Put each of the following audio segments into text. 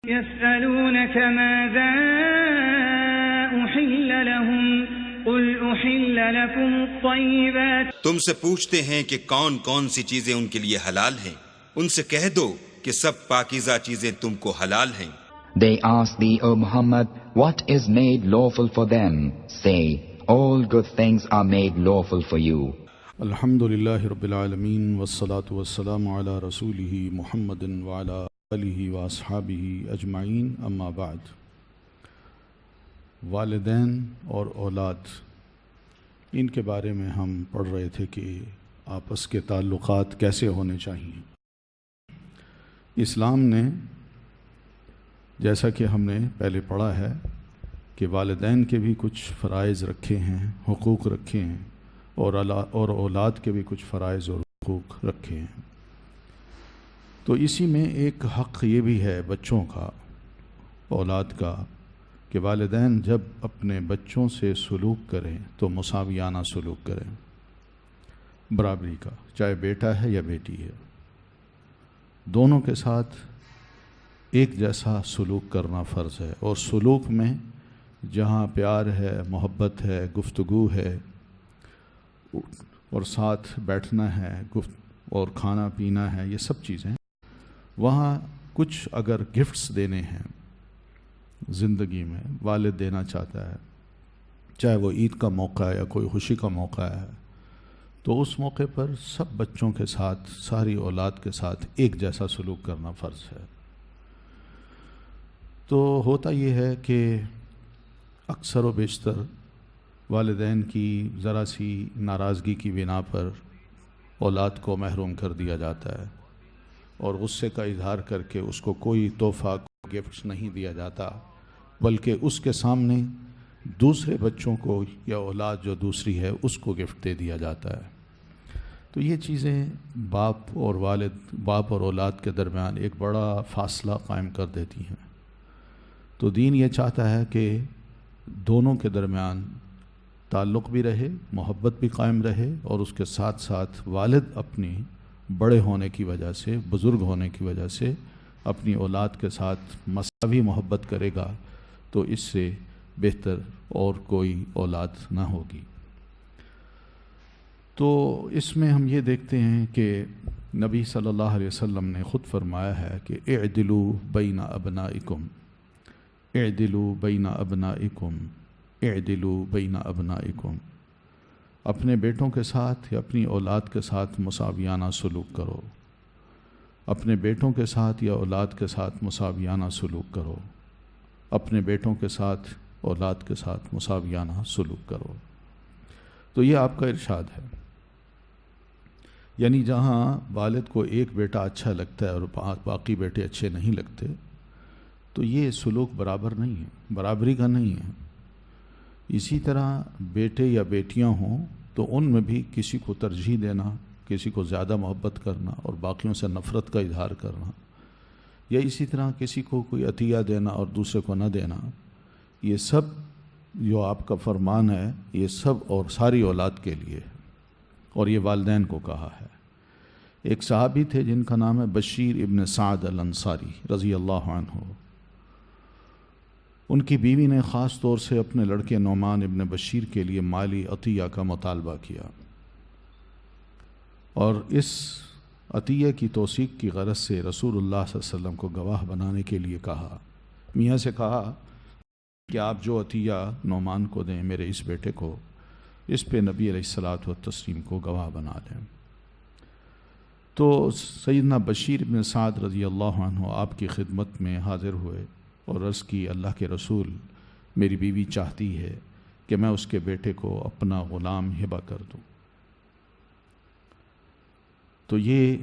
يسألونك ماذا أحل لهم قل أحل لكم الطيبات تم سے پوچھتے ہیں کہ کون کون سی چیزیں ان کے لیے حلال ہیں، ان سے کہہ دو کہ سب پاکیزہ چیزیں تم کو حلال ہیں۔ They ask thee, O Muhammad, what is made lawful for them? Say, all good things are made lawful for you. الحمدللہ رب العالمین والصلاة والسلام علی رسولہ محمد وعلی آلہ واصحابہ اجمعین، اما بعد۔ والدین اور اولاد، ان کے بارے میں ہم پڑھ رہے تھے کہ آپس کے تعلقات کیسے ہونے چاہیے۔ اسلام نے، جیسا کہ ہم نے پہلے پڑھا ہے، کہ والدین کے بھی کچھ فرائض رکھے ہیں، حقوق رکھے ہیں، اور اولاد کے بھی کچھ فرائض اور حقوق رکھے ہیں۔ تو اسی میں ایک حق یہ بھی ہے بچوں کا، اولاد کا، کہ والدین جب اپنے بچوں سے سلوک کریں تو مساویانہ سلوک کریں، برابری کا، چاہے بیٹا ہے یا بیٹی ہے، دونوں کے ساتھ ایک جیسا سلوک کرنا فرض ہے۔ اور سلوک میں جہاں پیار ہے، محبت ہے، گفتگو ہے، اور ساتھ بیٹھنا ہے، اور کھانا پینا ہے، یہ سب چیزیں، وہاں کچھ اگر گفٹس دینے ہیں زندگی میں، والد دینا چاہتا ہے، چاہے وہ عید کا موقع ہے یا کوئی خوشی کا موقع ہے، تو اس موقع پر سب بچوں کے ساتھ، ساری اولاد کے ساتھ ایک جیسا سلوک کرنا فرض ہے۔ تو ہوتا یہ ہے کہ اکثر و بیشتر والدین کی ذرا سی ناراضگی کی بنا پر اولاد کو محروم کر دیا جاتا ہے، اور غصے کا اظہار کر کے اس کو کوئی تحفہ، گفٹس نہیں دیا جاتا، بلکہ اس کے سامنے دوسرے بچوں کو یا اولاد جو دوسری ہے اس کو گفٹ دے دیا جاتا ہے۔ تو یہ چیزیں باپ اور اولاد کے درمیان ایک بڑا فاصلہ قائم کر دیتی ہیں۔ تو دین یہ چاہتا ہے کہ دونوں کے درمیان تعلق بھی رہے، محبت بھی قائم رہے، اور اس کے ساتھ ساتھ والد اپنی بڑے ہونے کی وجہ سے، بزرگ ہونے کی وجہ سے اپنی اولاد کے ساتھ مساوی محبت کرے گا، تو اس سے بہتر اور کوئی اولاد نہ ہوگی۔ تو اس میں ہم یہ دیکھتے ہیں کہ نبی صلی اللہ علیہ وسلم نے خود فرمایا ہے کہ اعدلوا بین ابنائکم، اعدلوا بین ابنائکم، اعدلوا بین ابنائکم، اپنے بیٹوں کے ساتھ یا اپنی اولاد کے ساتھ مساویانہ سلوک کرو، اپنے بیٹوں کے ساتھ یا اولاد کے ساتھ مساویانہ سلوک کرو، اپنے بیٹوں کے ساتھ اولاد کے ساتھ مساویانہ سلوک کرو۔ تو یہ آپ کا ارشاد ہے، یعنی جہاں والد کو ایک بیٹا اچھا لگتا ہے اور باقی بیٹے اچھے نہیں لگتے، تو یہ سلوک برابر نہیں ہے، برابری کا نہیں ہے۔ اسی طرح بیٹے یا بیٹیاں ہوں تو ان میں بھی کسی کو ترجیح دینا، کسی کو زیادہ محبت کرنا اور باقیوں سے نفرت کا اظہار کرنا، یا اسی طرح کسی کو کوئی عطیہ دینا اور دوسرے کو نہ دینا، یہ سب جو آپ کا فرمان ہے، یہ سب اور ساری اولاد کے لیے ہے، اور یہ والدین کو کہا ہے۔ ایک صحابی تھے جن کا نام ہے بشیر ابن سعد الانصاری رضی اللہ عنہ۔ ان کی بیوی نے خاص طور سے اپنے لڑکے نعمان ابن بشیر کے لیے مالی عطیہ کا مطالبہ کیا، اور اس عطیہ کی توثیق کی غرض سے رسول اللہ صلی اللہ علیہ وسلم کو گواہ بنانے کے لیے کہا، میاں سے کہا کہ آپ جو عطیہ نعمان کو دیں، میرے اس بیٹے کو، اس پہ نبی علیہ الصلاۃ والتسلیم کو گواہ بنا لیں۔ تو سیدنا بشیر ابن سعد رضی اللہ عنہ آپ کی خدمت میں حاضر ہوئے اور عرض کی، اللہ کے رسول، میری بیوی چاہتی ہے کہ میں اس کے بیٹے کو اپنا غلام ہبہ کر دوں۔ تو یہ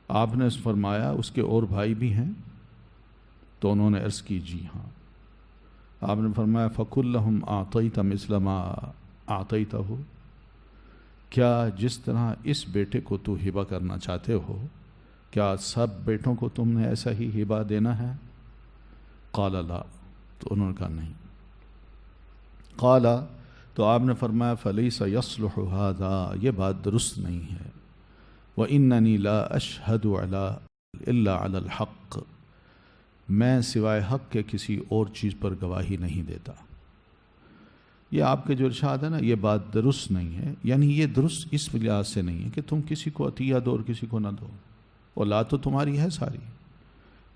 آپ نے فرمایا اس کے اور بھائی بھی ہیں؟ تو انہوں نے عرض کی جی ہاں۔ آپ نے فرمایا فَقُلْ لَهُمْ أَعْطَيْتَ مِثْلَ مَا أَعْطَيْتَهُ، کیا جس طرح اس بیٹے کو تو ہبہ کرنا چاہتے ہو، کیا سب بیٹوں کو تم نے ایسا ہی ہبہ دینا ہے؟ قال لا، تو انہوں نے کہا نہیں۔ قال، تو آپ نے فرمایا فلیس یصلح ھذا، یہ بات درست نہیں ہے، واننی لا اشہد الا علی الحق، میں سوائے حق کے کسی اور چیز پر گواہی نہیں دیتا۔ یہ آپ کے جو ارشاد ہے نا، یہ بات درست نہیں ہے، یعنی یہ درست اس لحاظ سے نہیں ہے کہ تم کسی کو عطیہ دو اور کسی کو نہ دو، اولاد تو تمہاری ہے ساری،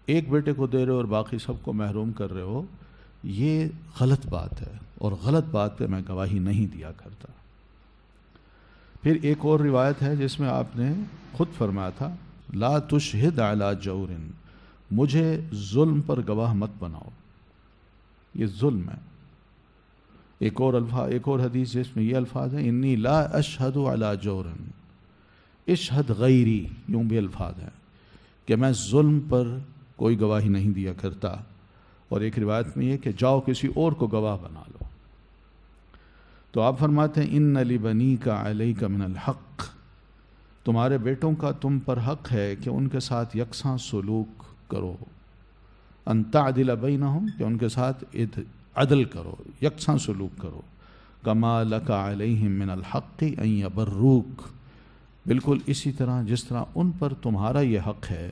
ایک بیٹے کو دے رہے ہو اور باقی سب کو محروم کر رہے ہو، یہ غلط بات ہے، اور غلط بات پہ میں گواہی نہیں دیا کرتا۔ پھر ایک اور روایت ہے جس میں آپ نے خود فرمایا تھا لا تشہد علی جور، مجھے ظلم پر گواہ مت بناؤ، یہ ظلم ہے۔ ایک اور حدیث جس میں یہ الفاظ ہیں انی لا اشہد علی جور اشہد غیری، یوں بھی الفاظ ہیں کہ میں ظلم پر کوئی گواہی نہیں دیا کرتا۔ اور ایک روایت میں یہ کہ جاؤ کسی اور کو گواہ بنا لو۔ تو آپ فرماتے ہیں ان لبنیک علیک من الحق، تمہارے بیٹوں کا تم پر حق ہے کہ ان کے ساتھ یکساں سلوک کرو، ان تعدل بینہم، کہ ان کے ساتھ عدل کرو، یکساں سلوک کرو، کما لک علیہم من الحق ان یبروک، بالکل اسی طرح جس طرح ان پر تمہارا یہ حق ہے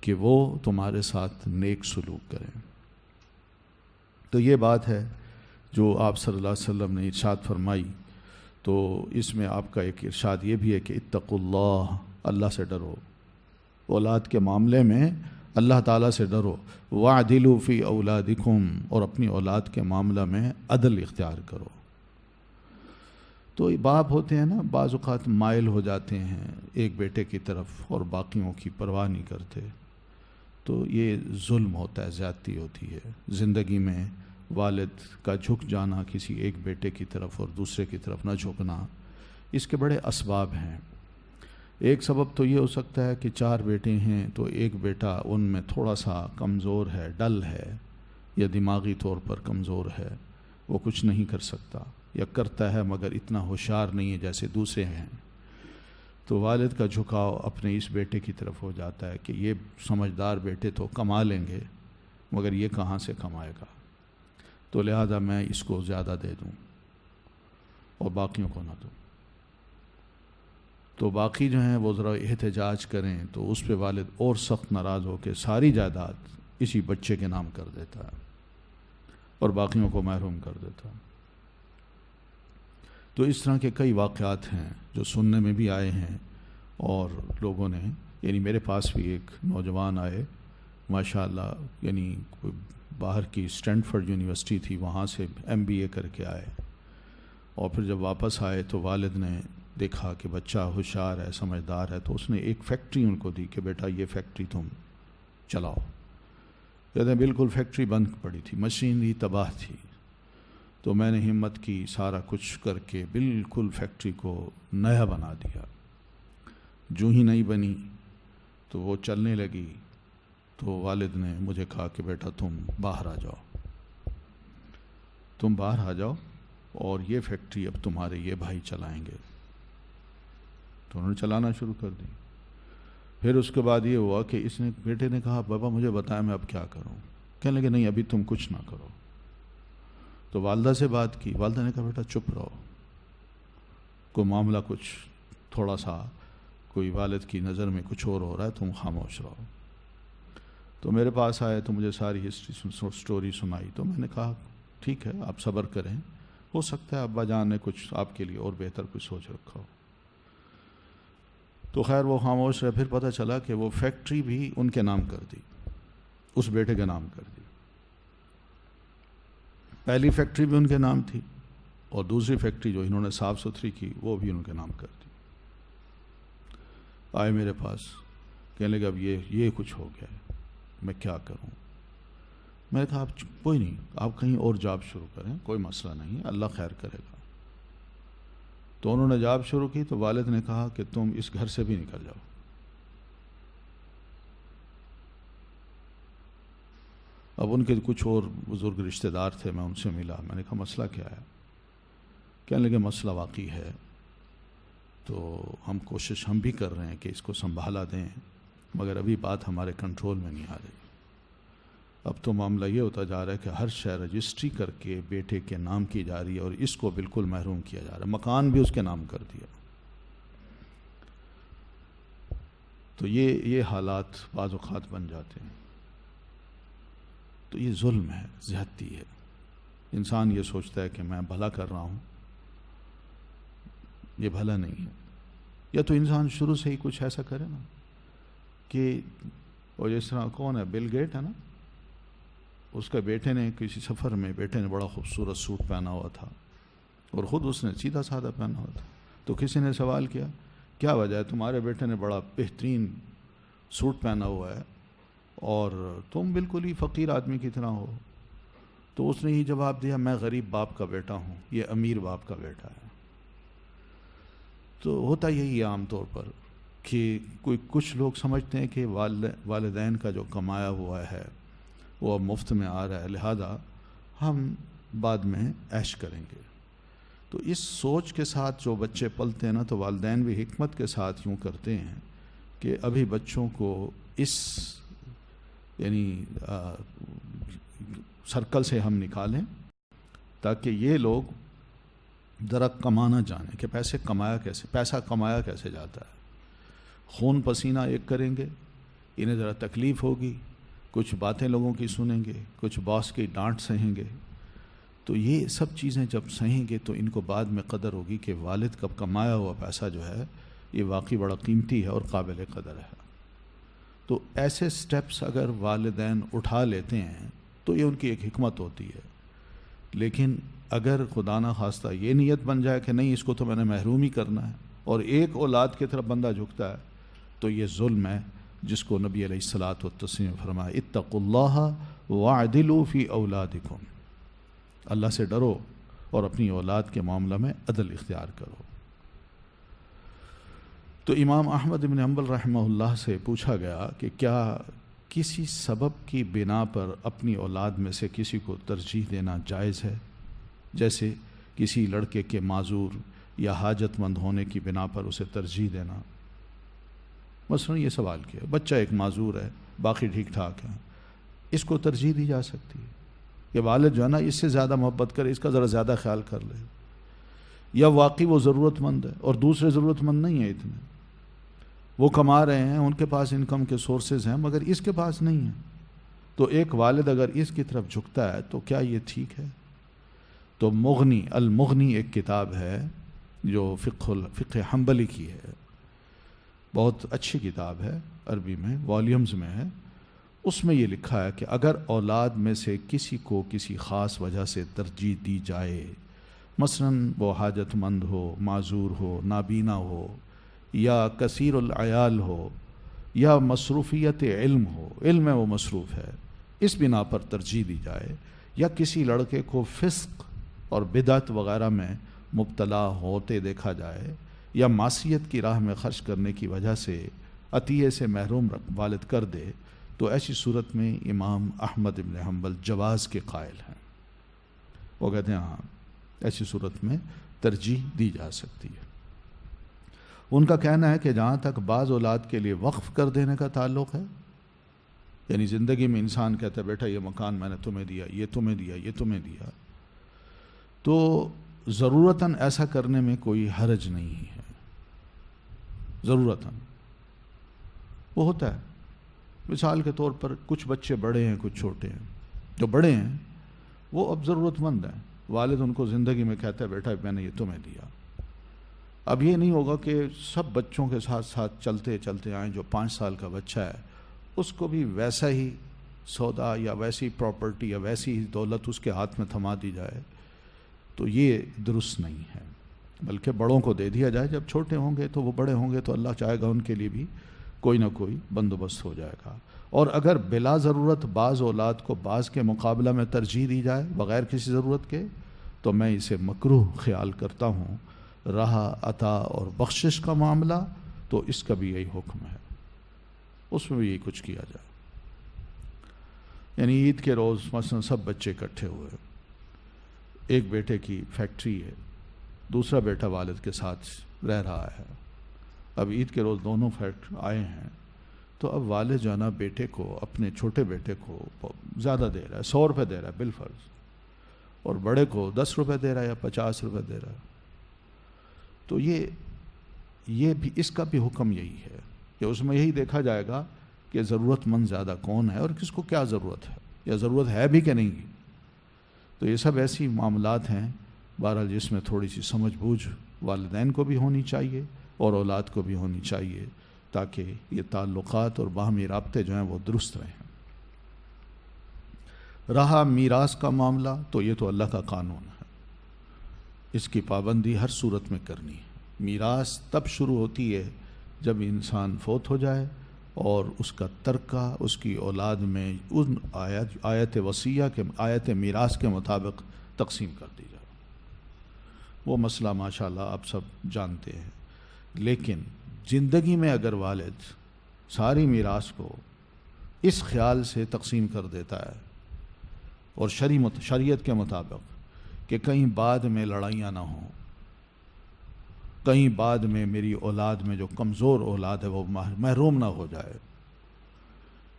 کہ وہ تمہارے ساتھ نیک سلوک کریں۔ تو یہ بات ہے جو آپ صلی اللہ علیہ وسلم نے ارشاد فرمائی۔ تو اس میں آپ کا ایک ارشاد یہ بھی ہے کہ اتقوا اللہ، اللہ سے ڈرو، اولاد کے معاملے میں اللہ تعالیٰ سے ڈرو، وَاعْدِلُوا فِي أَوْلَادِكُمْ، اور اپنی اولاد کے معاملہ میں عدل اختیار کرو۔ تو باپ ہوتے ہیں نا، بعض اوقات مائل ہو جاتے ہیں ایک بیٹے کی طرف اور باقیوں کی پرواہ نہیں کرتے، تو یہ ظلم ہوتا ہے، زیادتی ہوتی ہے۔ زندگی میں والد کا جھک جانا کسی ایک بیٹے کی طرف اور دوسرے کی طرف نہ جھکنا، اس کے بڑے اسباب ہیں۔ ایک سبب تو یہ ہو سکتا ہے کہ 4 بیٹے ہیں تو ایک بیٹا ان میں تھوڑا سا کمزور ہے، ڈل ہے، یا دماغی طور پر کمزور ہے، وہ کچھ نہیں کر سکتا، یا کرتا ہے مگر اتنا ہوشیار نہیں ہے جیسے دوسرے ہیں، تو والد کا جھکاؤ اپنے اس بیٹے کی طرف ہو جاتا ہے کہ یہ سمجھدار بیٹے تو کما لیں گے مگر یہ کہاں سے کمائے گا، تو لہذا میں اس کو زیادہ دے دوں اور باقیوں کو نہ دوں۔ تو باقی جو ہیں وہ ذرا احتجاج کریں تو اس پہ والد اور سخت ناراض ہو کے ساری جائیداد اسی بچے کے نام کر دیتا ہے اور باقیوں کو محروم کر دیتا ہے۔ تو اس طرح کے کئی واقعات ہیں جو سننے میں بھی آئے ہیں، اور لوگوں نے، یعنی میرے پاس بھی ایک نوجوان آئے ماشاءاللہ، یعنی باہر کی اسٹینفورڈ یونیورسٹی تھی، وہاں سے MBA کر کے آئے، اور پھر جب واپس آئے تو والد نے دیکھا کہ بچہ ہوشیار ہے، سمجھدار ہے، تو اس نے ایک فیکٹری ان کو دی کہ بیٹا یہ فیکٹری تم چلاؤ۔ کہتے ہیں بالکل فیکٹری بند پڑی تھی، مشینری تباہ تھی، تو میں نے ہمت کی، سارا کچھ کر کے بالکل فیکٹری کو نیا بنا دیا۔ جو ہی نہیں بنی تو وہ چلنے لگی، تو والد نے مجھے کہا کہ بیٹا تم باہر آ جاؤ، تم باہر آ جاؤ، اور یہ فیکٹری اب تمہارے یہ بھائی چلائیں گے۔ تو انہوں نے چلانا شروع کر دی۔ پھر اس کے بعد یہ ہوا کہ اس نے، بیٹے نے کہا بابا مجھے بتائیں میں اب کیا کروں، کہنے لگے نہیں ابھی تم کچھ نہ کرو۔ تو والدہ سے بات کی، والدہ نے کہا بیٹا چپ رہو، کوئی معاملہ کچھ تھوڑا سا کوئی والد کی نظر میں کچھ اور ہو رہا ہے، تم خاموش رہو۔ تو میرے پاس آئے تو مجھے ساری سٹوری سنائی، تو میں نے کہا ٹھیک ہے آپ صبر کریں، ہو سکتا ہے ابا جان نے کچھ آپ کے لیے اور بہتر کچھ سوچ رکھا ہو۔ تو خیر وہ خاموش رہے۔ پھر پتہ چلا کہ وہ فیکٹری بھی ان کے نام کر دی، اس بیٹے کے نام کر دی۔ پہلی فیکٹری بھی ان کے نام تھی، اور دوسری فیکٹری جو انہوں نے صاف ستھری کی وہ بھی ان کے نام کر دی۔ آئے میرے پاس، کہنے لگے اب یہ کچھ ہو گیا ہے، میں کیا کروں؟ میں نے کہا آپ کوئی نہیں، آپ کہیں اور جاب شروع کریں، کوئی مسئلہ نہیں، اللہ خیر کرے گا۔ تو انہوں نے جاب شروع کی، تو والد نے کہا کہ تم اس گھر سے بھی نکل جاؤ۔ اب ان کے کچھ اور بزرگ رشتہ دار تھے، میں ان سے ملا، میں نے کہا مسئلہ کیا ہے؟ کہنے لگے مسئلہ واقعی ہے، تو ہم بھی کر رہے ہیں کہ اس کو سنبھالا دیں، مگر ابھی بات ہمارے کنٹرول میں نہیں آ رہی۔ اب تو معاملہ یہ ہوتا جا رہا ہے کہ ہر شے رجسٹری کر کے بیٹے کے نام کی جا رہی ہے، اور اس کو بالکل محروم کیا جا رہا ہے، مکان بھی اس کے نام کر دیا۔ تو یہ حالات بعض اوقات بن جاتے ہیں۔ تو یہ ظلم ہے، زیادتی ہے۔ انسان یہ سوچتا ہے کہ میں بھلا کر رہا ہوں، یہ بھلا نہیں ہے۔ یا تو انسان شروع سے ہی کچھ ایسا کرے نا کہ اور جس طرح کون ہے، بل گیٹ ہے نا، اس کے بیٹے نے کسی سفر میں بیٹے نے بڑا خوبصورت سوٹ پہنا ہوا تھا اور خود اس نے سیدھا سادہ پہنا ہوا تھا، تو کسی نے سوال کیا کیا وجہ ہے، تمہارے بیٹے نے بڑا بہترین سوٹ پہنا ہوا ہے اور تم بالکل ہی فقیر آدمی کی طرح ہو؟ تو اس نے یہ جواب دیا، میں غریب باپ کا بیٹا ہوں، یہ امیر باپ کا بیٹا ہے۔ تو ہوتا یہی ہے عام طور پر کہ کچھ لوگ سمجھتے ہیں کہ والدین کا جو کمایا ہوا ہے وہ اب مفت میں آ رہا ہے، لہذا ہم بعد میں عیش کریں گے۔ تو اس سوچ کے ساتھ جو بچے پلتے ہیں نا، تو والدین بھی حکمت کے ساتھ یوں کرتے ہیں کہ ابھی بچوں کو اس یعنی سرکل سے ہم نکالیں تاکہ یہ لوگ ذرا کمانا جانیں کہ پیسہ کمایا کیسے جاتا ہے۔ خون پسینہ ایک کریں گے، انہیں ذرا تکلیف ہوگی، کچھ باتیں لوگوں کی سنیں گے، کچھ باس کی ڈانٹ سہیں گے، تو یہ سب چیزیں جب سہیں گے تو ان کو بعد میں قدر ہوگی کہ والد کا کمایا ہوا پیسہ جو ہے یہ واقعی بڑا قیمتی ہے اور قابل قدر ہے۔ تو ایسے سٹیپس اگر والدین اٹھا لیتے ہیں تو یہ ان کی ایک حکمت ہوتی ہے، لیکن اگر خدا نہ خواستہ یہ نیت بن جائے کہ نہیں اس کو تو میں نے محروم ہی کرنا ہے اور ایک اولاد کی طرف بندہ جھکتا ہے، تو یہ ظلم ہے جس کو نبی علیہ الصلاۃ والتسلیم نے فرمایا اتقوا اللہ واعدلوا فی اولادکم، اللہ سے ڈرو اور اپنی اولاد کے معاملہ میں عدل اختیار کرو۔ تو امام احمد بن حنبل رحمہ اللہ سے پوچھا گیا کہ کیا کسی سبب کی بنا پر اپنی اولاد میں سے کسی کو ترجیح دینا جائز ہے، جیسے کسی لڑکے کے معذور یا حاجت مند ہونے کی بنا پر اسے ترجیح دینا؟ مثلا یہ سوال کیا، بچہ ایک معذور ہے، باقی ٹھیک ٹھاک ہے، اس کو ترجیح دی جا سکتی ہے کہ والد جو ہے نا اس سے زیادہ محبت کرے، اس کا ذرا زیادہ خیال کر لے، یا واقعی وہ ضرورت مند ہے اور دوسرے ضرورت مند نہیں ہیں، اتنے وہ کما رہے ہیں، ان کے پاس انکم کے سورسز ہیں مگر اس کے پاس نہیں ہیں، تو ایک والد اگر اس کی طرف جھکتا ہے تو کیا یہ ٹھیک ہے؟ تو المغنی ایک کتاب ہے جو فقہ حنبلی کی ہے، بہت اچھی کتاب ہے، عربی میں والیومز میں ہے، اس میں یہ لکھا ہے کہ اگر اولاد میں سے کسی کو کسی خاص وجہ سے ترجیح دی جائے، مثلا وہ حاجت مند ہو، معذور ہو، نابینا ہو، یا کثیر العیال ہو، یا مصروفیت علم ہو، علم میں وہ مصروف ہے، اس بنا پر ترجیح دی جائے، یا کسی لڑکے کو فسق اور بدعت وغیرہ میں مبتلا ہوتے دیکھا جائے، یا معصیت کی راہ میں خرچ کرنے کی وجہ سے عطیے سے محروم والد کر دے، تو ایسی صورت میں امام احمد بن حنبل جواز کے قائل ہیں، وہ کہتے ہیں ہاں ایسی صورت میں ترجیح دی جا سکتی ہے۔ ان کا کہنا ہے کہ جہاں تک بعض اولاد کے لیے وقف کر دینے کا تعلق ہے، یعنی زندگی میں انسان کہتا ہے بیٹا یہ مکان میں نے تمہیں دیا، یہ تمہیں دیا، یہ تمہیں دیا، تو ضرورتاً ایسا کرنے میں کوئی حرج نہیں ہے، ضرورتاً وہ ہوتا ہے۔ مثال کے طور پر کچھ بچے بڑے ہیں، کچھ چھوٹے ہیں، جو بڑے ہیں وہ اب ضرورت مند ہیں، والد ان کو زندگی میں کہتا ہے بیٹا میں نے یہ تمہیں دیا۔ اب یہ نہیں ہوگا کہ سب بچوں کے ساتھ ساتھ چلتے چلتے آئیں، جو 5 سال کا بچہ ہے اس کو بھی ویسا ہی سودا یا ویسی پراپرٹی یا ویسی ہی دولت اس کے ہاتھ میں تھما دی جائے، تو یہ درست نہیں ہے، بلکہ بڑوں کو دے دیا جائے، جب چھوٹے ہوں گے تو وہ بڑے ہوں گے تو اللہ چاہے گا ان کے لیے بھی کوئی نہ کوئی بندوبست ہو جائے گا۔ اور اگر بلا ضرورت بعض اولاد کو بعض کے مقابلہ میں ترجیح دی جائے بغیر کسی ضرورت کے، تو میں اسے مکروہ خیال کرتا ہوں۔ رہا عطا اور بخشش کا معاملہ تو اس کا بھی یہی حکم ہے، اس میں بھی یہی کچھ کیا جائے۔ یعنی عید کے روز مثلا سب بچے اکٹھے ہوئے، ایک بیٹے کی فیکٹری ہے، دوسرا بیٹا والد کے ساتھ رہ رہا ہے، اب عید کے روز دونوں آئے ہیں، تو اب والد جو ہے نا بیٹے کو، اپنے چھوٹے بیٹے کو زیادہ دے رہا ہے، 100 روپے دے رہا ہے بالفرض، اور بڑے کو 10 روپے دے رہا ہے یا 50 روپے دے رہا ہے، تو یہ بھی اس کا بھی حکم یہی ہے کہ اس میں یہی دیکھا جائے گا کہ ضرورت مند زیادہ کون ہے اور کس کو کیا ضرورت ہے، یا ضرورت ہے بھی کہ نہیں. تو یہ سب ایسی معاملات ہیں بہرحال جس میں تھوڑی سی سمجھ بوجھ والدین کو بھی ہونی چاہیے اور اولاد کو بھی ہونی چاہیے تاکہ یہ تعلقات اور باہمی رابطے جو ہیں وہ درست رہیں. رہا میراث کا معاملہ تو یہ تو اللہ کا قانون ہے، اس کی پابندی ہر صورت میں کرنی ہے. میراث تب شروع ہوتی ہے جب انسان فوت ہو جائے اور اس کا ترکہ اس کی اولاد میں ان آیت وصیہ کے آیت میراث کے مطابق تقسیم کر دی جائے. وہ مسئلہ ماشاءاللہ آپ سب جانتے ہیں. لیکن زندگی میں اگر والد ساری میراث کو اس خیال سے تقسیم کر دیتا ہے اور شریعت کے مطابق کہ کہیں بعد میں لڑائیاں نہ ہوں، کہیں بعد میں میری اولاد میں جو کمزور اولاد ہے وہ محروم نہ ہو جائے،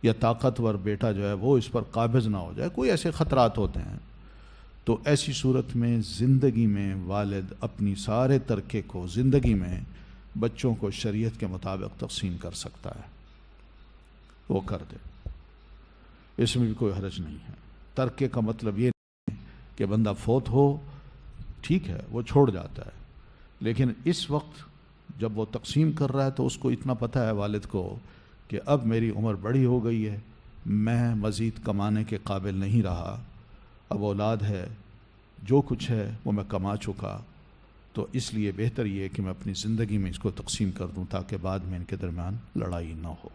یا طاقتور بیٹا جو ہے وہ اس پر قابض نہ ہو جائے، کوئی ایسے خطرات ہوتے ہیں، تو ایسی صورت میں زندگی میں والد اپنی سارے ترکے کو زندگی میں بچوں کو شریعت کے مطابق تقسیم کر سکتا ہے. وہ کر دے، اس میں بھی کوئی حرج نہیں ہے. ترکے کا مطلب یہ نہیں کہ بندہ فوت ہو، ٹھیک ہے وہ چھوڑ جاتا ہے، لیکن اس وقت جب وہ تقسیم کر رہا ہے تو اس کو اتنا پتہ ہے والد کو کہ اب میری عمر بڑی ہو گئی ہے، میں مزید کمانے کے قابل نہیں رہا، اب اولاد ہے، جو کچھ ہے وہ میں کما چکا، تو اس لیے بہتر یہ ہے کہ میں اپنی زندگی میں اس کو تقسیم کر دوں تاکہ بعد میں ان کے درمیان لڑائی نہ ہو.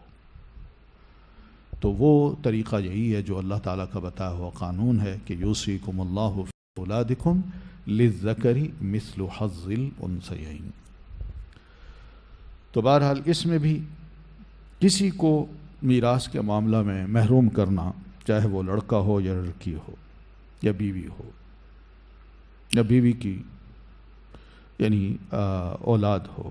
تو وہ طریقہ یہی ہے جو اللہ تعالیٰ کا بتایا ہوا قانون ہے کہ یوصیکم اللہ فی اولادکم للذکر مثل حظ الانثیین. تو بہرحال اس میں بھی کسی کو میراث کے معاملہ میں محروم کرنا، چاہے وہ لڑکا ہو یا لڑکی ہو یا بیوی ہو یا بیوی کی یعنی اولاد ہو،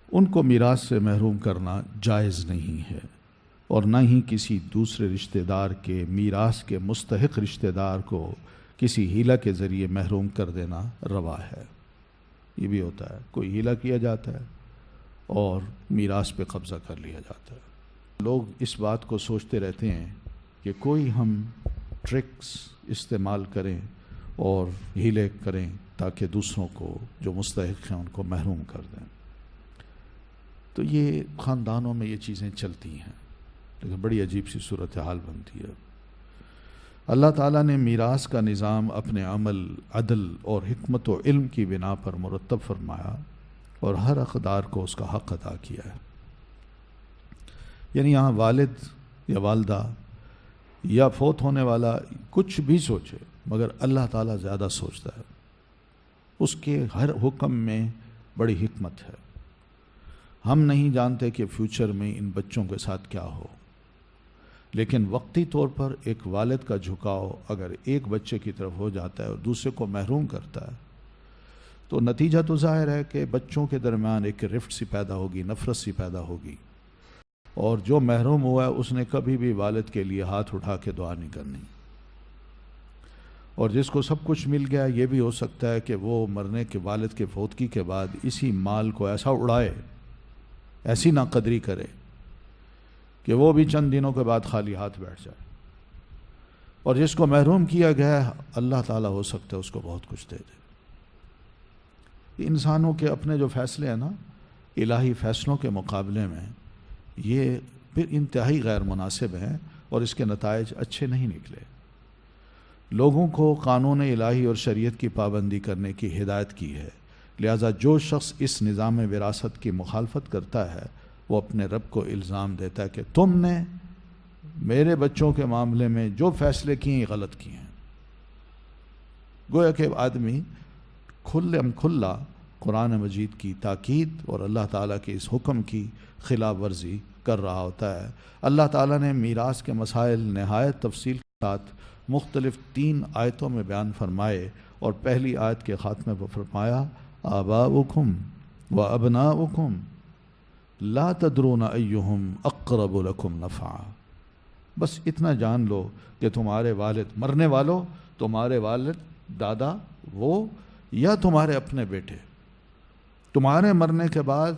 ان کو میراث سے محروم کرنا جائز نہیں ہے، اور نہ ہی کسی دوسرے رشتہ دار کے میراث کے مستحق رشتہ دار کو کسی ہیلہ کے ذریعے محروم کر دینا روا ہے. یہ بھی ہوتا ہے، کوئی ہیلہ کیا جاتا ہے اور میراث پہ قبضہ کر لیا جاتا ہے. لوگ اس بات کو سوچتے رہتے ہیں کہ کوئی ہم ٹرکس استعمال کریں اور ہیلے کریں تاکہ دوسروں کو جو مستحق ہیں ان کو محروم کر دیں. تو یہ خاندانوں میں یہ چیزیں چلتی ہیں، لیکن بڑی عجیب سی صورتحال بنتی ہے. اللہ تعالیٰ نے میراث کا نظام اپنے عمل، عدل اور حکمت و علم کی بنا پر مرتب فرمایا اور ہر حقدار کو اس کا حق ادا کیا ہے. یعنی یہاں والد یا والدہ یا فوت ہونے والا کچھ بھی سوچے، مگر اللہ تعالیٰ زیادہ سوچتا ہے. اس کے ہر حکم میں بڑی حکمت ہے. ہم نہیں جانتے کہ فیوچر میں ان بچوں کے ساتھ کیا ہو، لیکن وقتی طور پر ایک والد کا جھکاؤ اگر ایک بچے کی طرف ہو جاتا ہے اور دوسرے کو محروم کرتا ہے تو نتیجہ تو ظاہر ہے کہ بچوں کے درمیان ایک رفٹ سی پیدا ہوگی، نفرت سی پیدا ہوگی، اور جو محروم ہوا ہے اس نے کبھی بھی والد کے لیے ہاتھ اٹھا کے دعا نہیں کرنی. اور جس کو سب کچھ مل گیا یہ بھی ہو سکتا ہے کہ وہ مرنے کے والد کے فوتگی کے بعد اسی مال کو ایسا اڑائے، ایسی ناقدری کرے کہ وہ بھی چند دنوں کے بعد خالی ہاتھ بیٹھ جائے. اور جس کو محروم کیا گیا ہے اللہ تعالیٰ ہو سکتا ہے اس کو بہت کچھ دے دے. انسانوں کے اپنے جو فیصلے ہیں نا، الہی فیصلوں کے مقابلے میں یہ پھر انتہائی غیر مناسب ہیں اور اس کے نتائج اچھے نہیں نکلے. لوگوں کو قانون الہی اور شریعت کی پابندی کرنے کی ہدایت کی ہے، لہذا جو شخص اس نظام وراثت کی مخالفت کرتا ہے وہ اپنے رب کو الزام دیتا ہے کہ تم نے میرے بچوں کے معاملے میں جو فیصلے کیے ہیں غلط کیے ہیں. گویا کہ آدمی کھلا قرآن مجید کی تاکید اور اللہ تعالیٰ کے اس حکم کی خلاف ورزی کر رہا ہوتا ہے. اللہ تعالیٰ نے میراث کے مسائل نہایت تفصیل کے ساتھ مختلف 3 آیتوں میں بیان فرمائے، اور پہلی آیت کے خاتمے پر فرمایا آباؤکم و ابناؤکم لا تدرون ایہم اقرب لکم نفعا. بس اتنا جان لو کہ تمہارے والد مرنے والوں، تمہارے والد دادا وہ یا تمہارے اپنے بیٹے، تمہارے مرنے کے بعد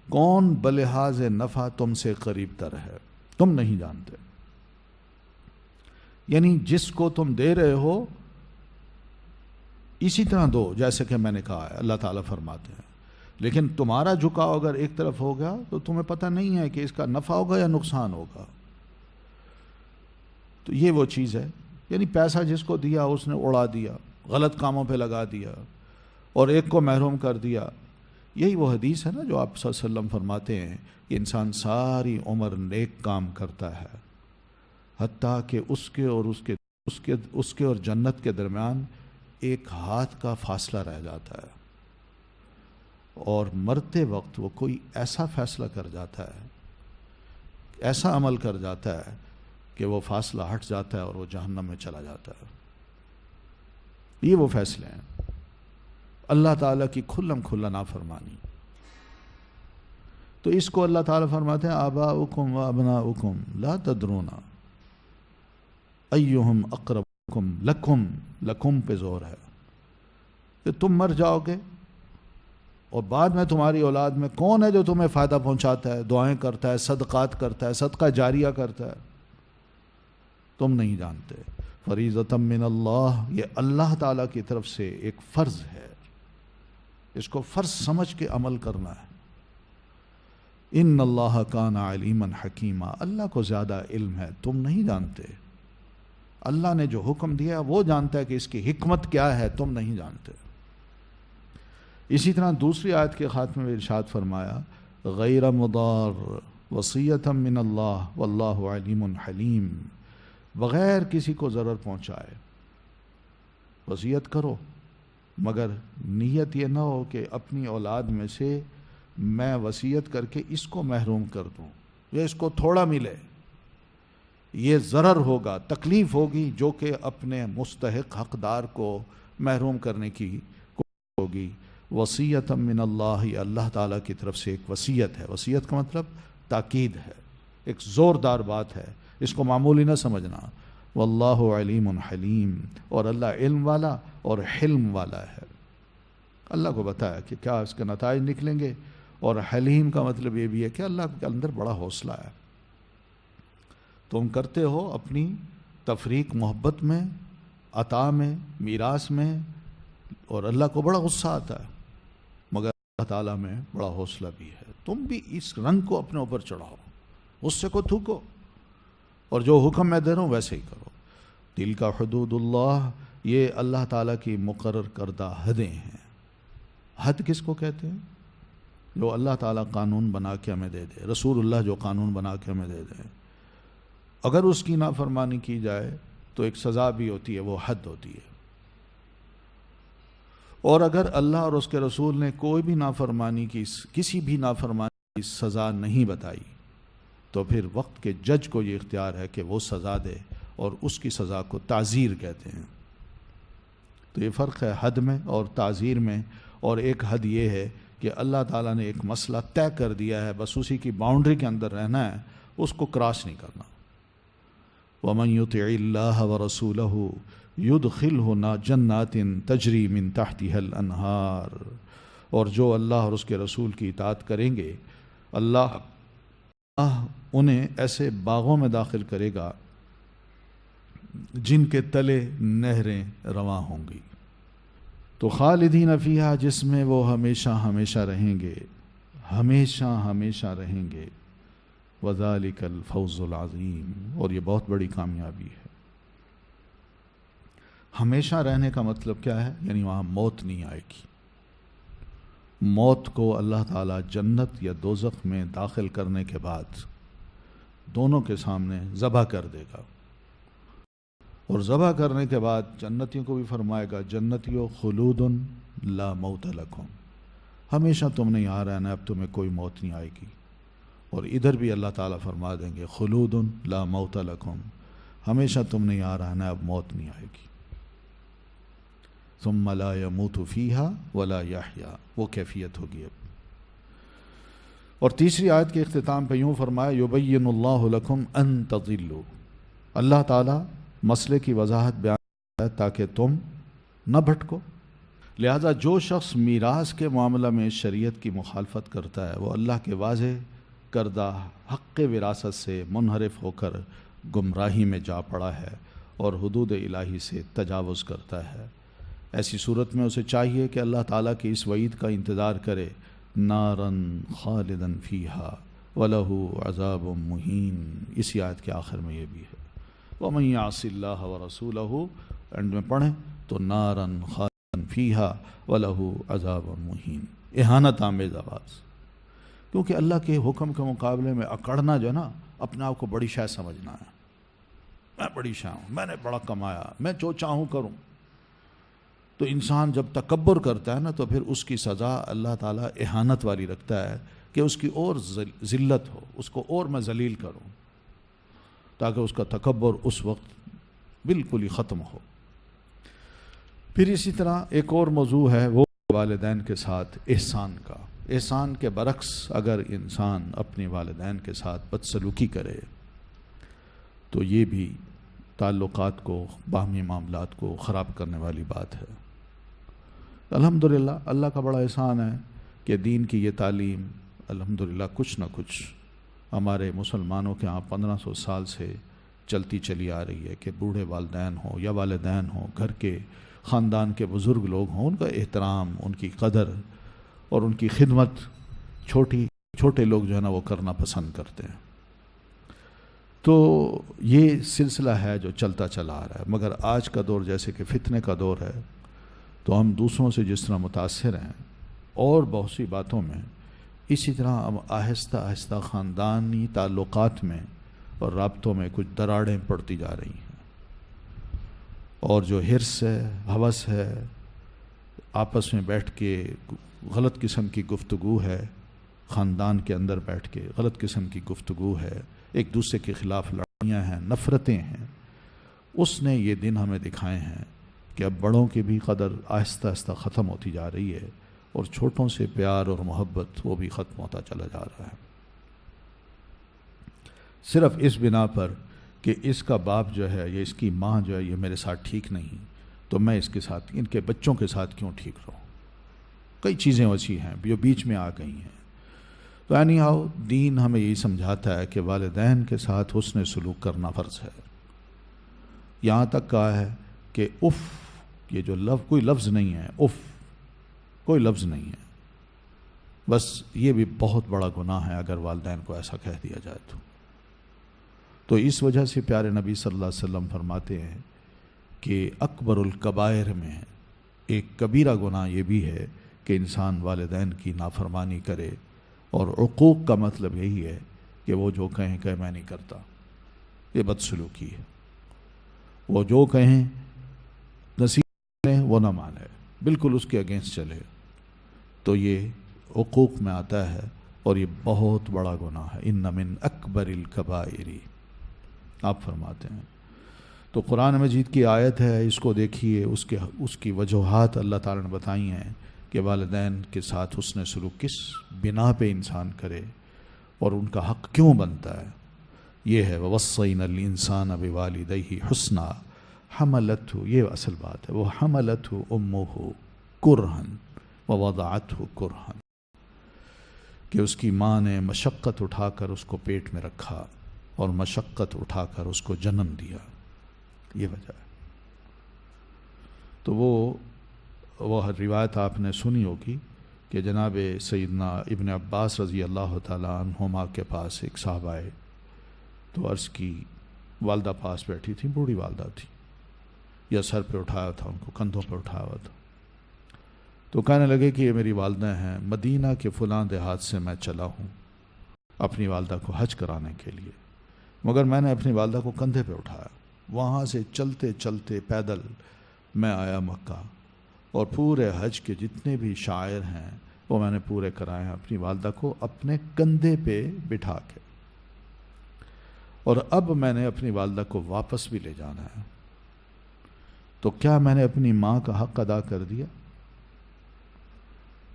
کون بلحاظ نفع تم سے قریب تر ہے تم نہیں جانتے. یعنی جس کو تم دے رہے ہو اسی طرح دو جیسے کہ میں نے کہا ہے، اللہ تعالیٰ فرماتے ہیں. لیکن تمہارا جھکاؤ اگر ایک طرف ہوگا تو تمہیں پتہ نہیں ہے کہ اس کا نفع ہوگا یا نقصان ہوگا. تو یہ وہ چیز ہے، یعنی پیسہ جس کو دیا اس نے اڑا دیا، غلط کاموں پہ لگا دیا اور ایک کو محروم کر دیا. یہی وہ حدیث ہے نا جو آپ صلی اللہ علیہ وسلم فرماتے ہیں کہ انسان ساری عمر نیک کام کرتا ہے حتیٰ کہ اس کے اور جنت کے درمیان ایک ہاتھ کا فاصلہ رہ جاتا ہے، اور مرتے وقت وہ کوئی ایسا فیصلہ کر جاتا ہے، ایسا عمل کر جاتا ہے کہ وہ فاصلہ ہٹ جاتا ہے اور وہ جہنم میں چلا جاتا ہے. یہ وہ فیصلے ہیں، اللہ تعالیٰ کی کھلم کھلا نافرمانی. تو اس کو اللہ تعالیٰ فرماتے ہیں آباؤکم و ابناؤکم لا تدرون ایہم اقربکم لکم. لکم پہ زور ہے کہ تم مر جاؤ گے اور بعد میں تمہاری اولاد میں کون ہے جو تمہیں فائدہ پہنچاتا ہے، دعائیں کرتا ہے، صدقات کرتا ہے، صدقہ جاریہ کرتا ہے، تم نہیں جانتے. فریضۃ من اللہ، یہ اللہ تعالیٰ کی طرف سے ایک فرض ہے، اس کو فرض سمجھ کے عمل کرنا ہے. ان اللہ کان علیما حکیما، اللہ کو زیادہ علم ہے، تم نہیں جانتے. اللہ نے جو حکم دیا وہ جانتا ہے کہ اس کی حکمت کیا ہے، تم نہیں جانتے. اسی طرح دوسری آیت کے خاتمے میں ارشاد فرمایا غیر مضار وصیۃ من اللہ واللہ علیم حلیم، بغیر کسی کو ضرر پہنچائے وصیت کرو، مگر نیت یہ نہ ہو کہ اپنی اولاد میں سے میں وصیت کر کے اس کو محروم کر دوں یا اس کو تھوڑا ملے. یہ ضرر ہوگا، تکلیف ہوگی جو کہ اپنے مستحق حقدار کو محروم کرنے کی ہوگی. وصیۃ من اللہ، یہ اللہ تعالیٰ کی طرف سے ایک وصیت ہے. وصیت کا مطلب تاکید ہے، ایک زوردار بات ہے، اس کو معمولی نہ سمجھنا. واللہ علیم حلیم، اور اللہ علم والا اور حلم والا ہے. اللہ کو بتایا کہ کیا اس کے نتائج نکلیں گے. اور حلیم کا مطلب یہ بھی ہے کہ اللہ کے اندر بڑا حوصلہ ہے. تم کرتے ہو اپنی تفریق محبت میں، عطا میں، میراث میں، اور اللہ کو بڑا غصہ آتا ہے، مگر اللہ تعالیٰ میں بڑا حوصلہ بھی ہے. تم بھی اس رنگ کو اپنے اوپر چڑھاؤ، غصے کو تھوکو، اور جو حکم میں دے رہا ہوں ویسے ہی کرو. تلک حدود اللہ، یہ اللہ تعالیٰ کی مقرر کردہ حدیں ہیں. حد کس کو کہتے ہیں؟ جو اللہ تعالیٰ قانون بنا کے ہمیں دے دے، رسول اللہ جو قانون بنا کے ہمیں دے دے. اگر اس کی نافرمانی کی جائے تو ایک سزا بھی ہوتی ہے، وہ حد ہوتی ہے. اور اگر اللہ اور اس کے رسول نے کوئی بھی نافرمانی کی، کسی بھی نافرمانی کی سزا نہیں بتائی، تو پھر وقت کے جج کو یہ اختیار ہے کہ وہ سزا دے، اور اس کی سزا کو تعزیر کہتے ہیں. تو یہ فرق ہے حد میں اور تعزیر میں. اور ایک حد یہ ہے کہ اللہ تعالیٰ نے ایک مسئلہ طے کر دیا ہے، بس اسی کی باؤنڈری کے اندر رہنا ہے، اس کو کراس نہیں کرنا. وَمَن يُطِعِ اللَّهَ وَرَسُولَهُ يُدْخِلْهُ جَنَّاتٍ تَجْرِي مِن تَحْتِهَا الْأَنْهَارُ، اور جو اللہ اور اس کے رسول کی اطاعت کریں گے، اللہ انہیں ایسے باغوں میں داخل کرے گا جن کے تلے نہریں رواں ہوں گی. تو خالدین فیہا، جس میں وہ ہمیشہ ہمیشہ رہیں گے، ہمیشہ ہمیشہ رہیں گے. وذالک الفوز العظیم، اور یہ بہت بڑی کامیابی ہے. ہمیشہ رہنے کا مطلب کیا ہے؟ یعنی وہاں موت نہیں آئے گی. موت کو اللہ تعالیٰ جنت یا دوزخ میں داخل کرنے کے بعد دونوں کے سامنے ذبح کر دے گا، اور ذبح کرنے کے بعد جنتیوں کو بھی فرمائے گا جنتیوں خلود لا موت لکم، ہمیشہ تم نے یہاں رہنا ہے، اب تمہیں کوئی موت نہیں آئے گی. اور ادھر بھی اللہ تعالیٰ فرما دیں گے خلود لا موت لکم، ہمیشہ تم نے یہاں رہنا ہے، اب موت نہیں آئے گی. ثم لا يموت فيها ولا يحيا، وہ کیفیت ہوگی اب. اور تیسری آیت کے اختتام پہ یوں فرمایا یبین اللہ لکم ان تضلوا، اللہ تعالیٰ مسئلے کی وضاحت بیان کرتا ہے تاکہ تم نہ بھٹکو. لہذا جو شخص میراث کے معاملہ میں شریعت کی مخالفت کرتا ہے وہ اللہ کے واضح کردہ حق وراثت سے منحرف ہو کر گمراہی میں جا پڑا ہے اور حدود الہی سے تجاوز کرتا ہے، ایسی صورت میں اسے چاہیے کہ اللہ تعالیٰ کی اس وعید کا انتظار کرے، نارن خالدن فیہا وَلَهُ عَذَابٌ مُّهِینٌ۔ اسی آیت کے آخر میں یہ بھی ہے، وَمَن يَعْصِ اللَّهَ وَرَسُولَهُ، اینڈ میں پڑھیں تو نارن خالدن فیہا وَلَهُ عَذَابٌ مُّهِینٌ، اہانت آمیز آواز، کیونکہ اللہ کے حکم کے مقابلے میں اکڑنا جو ہے نا، اپنے آپ کو بڑی شے سمجھنا ہے، میں بڑی شے ہوں، میں نے بڑا کمایا، میں جو چاہوں کروں، تو انسان جب تکبر کرتا ہے نا تو پھر اس کی سزا اللہ تعالیٰ اہانت والی رکھتا ہے کہ اس کی اور ذلت ہو، اس کو اور میں ذلیل کروں، تاکہ اس کا تکبر اس وقت بالکل ہی ختم ہو۔ پھر اسی طرح ایک اور موضوع ہے وہ والدین کے ساتھ احسان کا۔ احسان کے برعکس اگر انسان اپنے والدین کے ساتھ بدسلوکی کرے تو یہ بھی تعلقات کو، باہمی معاملات کو خراب کرنے والی بات ہے۔ الحمدللہ اللہ کا بڑا احسان ہے کہ دین کی یہ تعلیم الحمدللہ کچھ نہ کچھ ہمارے مسلمانوں کے ہاں 1500 سال سے چلتی چلی آ رہی ہے کہ بوڑھے والدین ہوں یا والدین ہوں، گھر کے خاندان کے بزرگ لوگ ہوں، ان کا احترام، ان کی قدر اور ان کی خدمت چھوٹے لوگ جو ہے نا وہ کرنا پسند کرتے ہیں۔ تو یہ سلسلہ ہے جو چلتا چلا آ رہا ہے، مگر آج کا دور جیسے کہ فتنے کا دور ہے، تو ہم دوسروں سے جس طرح متاثر ہیں اور بہت سی باتوں میں، اسی طرح ہم آہستہ آہستہ خاندانی تعلقات میں اور رابطوں میں کچھ دراڑیں پڑتی جا رہی ہیں، اور جو حرص ہے، ہوس ہے، آپس میں بیٹھ کے غلط قسم کی گفتگو ہے، خاندان کے اندر بیٹھ کے غلط قسم کی گفتگو ہے، ایک دوسرے کے خلاف لڑائیاں ہیں، نفرتیں ہیں، اس نے یہ دن ہمیں دکھائے ہیں کہ اب بڑوں کی بھی قدر آہستہ آہستہ ختم ہوتی جا رہی ہے، اور چھوٹوں سے پیار اور محبت وہ بھی ختم ہوتا چلا جا رہا ہے، صرف اس بنا پر کہ اس کا باپ جو ہے یا اس کی ماں جو ہے یہ میرے ساتھ ٹھیک نہیں، تو میں اس کے ساتھ، ان کے بچوں کے ساتھ کیوں ٹھیک رہوں۔ کئی چیزیں ویسی ہیں جو بیچ میں آ گئی ہیں۔ تو اینی ہاؤ دین ہمیں یہی سمجھاتا ہے کہ والدین کے ساتھ حسن سلوک کرنا فرض ہے، یہاں تک کہا ہے کہ اف، یہ جو کوئی لفظ نہیں ہے، اف کوئی لفظ نہیں ہے، بس یہ بھی بہت بڑا گناہ ہے اگر والدین کو ایسا کہہ دیا جائے تو اس وجہ سے پیارے نبی صلی اللہ علیہ وسلم فرماتے ہیں کہ اکبر الکبائر میں ایک کبیرہ گناہ یہ بھی ہے کہ انسان والدین کی نافرمانی کرے، اور عقوق کا مطلب یہی ہے کہ وہ جو کہیں کہ میں نہیں کرتا، یہ بدسلوکی ہے، وہ جو کہیں نصیحت کریں وہ نہ مانے، بالکل اس کے اگینسٹ چلے، تو یہ عقوق میں آتا ہے، اور یہ بہت بڑا گناہ ہے۔ ان من اکبر الکبائر، آپ فرماتے ہیں۔ تو قرآن مجید کی آیت ہے، اس کو دیکھیے، اس کی وجوہات اللہ تعالیٰ نے بتائی ہیں کہ والدین کے ساتھ حسن سلوک کس بنا پہ انسان کرے اور ان کا حق کیوں بنتا ہے۔ یہ ہے وَوَصَّيْنَا الْإِنسَانَ بِوَالِدَيْهِ حُسْنًا حَمَلَتْهُ، یہ اصل بات ہے، وہ حَمَلَتْهُ أُمُّهُ كُرْهًا وَوَضَعَتْهُ كُرْهًا، کہ اس کی ماں نے مشقت اٹھا کر اس کو پیٹ میں رکھا اور مشقت اٹھا کر اس کو جنم دیا، یہ وجہ ہے۔ تو وہ روایت آپ نے سنی ہوگی کہ جناب سیدنا ابن عباس رضی اللہ تعالیٰ عنہما کے پاس ایک صاحب آئے، تو عرض کی، والدہ پاس بیٹھی تھی، بوڑھی والدہ تھی، یا سر پہ اٹھایا تھا، ان کو کندھوں پہ اٹھایا ہوا تھا، تو کہنے لگے کہ یہ میری والدہ ہیں، مدینہ کے فلاں دیہات سے میں چلا ہوں اپنی والدہ کو حج کرانے کے لیے، مگر میں نے اپنی والدہ کو کندھے پہ اٹھایا، وہاں سے چلتے چلتے پیدل میں آیا مکہ، اور پورے حج کے جتنے بھی شاعر ہیں وہ میں نے پورے کرائے ہیں اپنی والدہ کو اپنے کندھے پہ بٹھا کے، اور اب میں نے اپنی والدہ کو واپس بھی لے جانا ہے، تو کیا میں نے اپنی ماں کا حق ادا کر دیا؟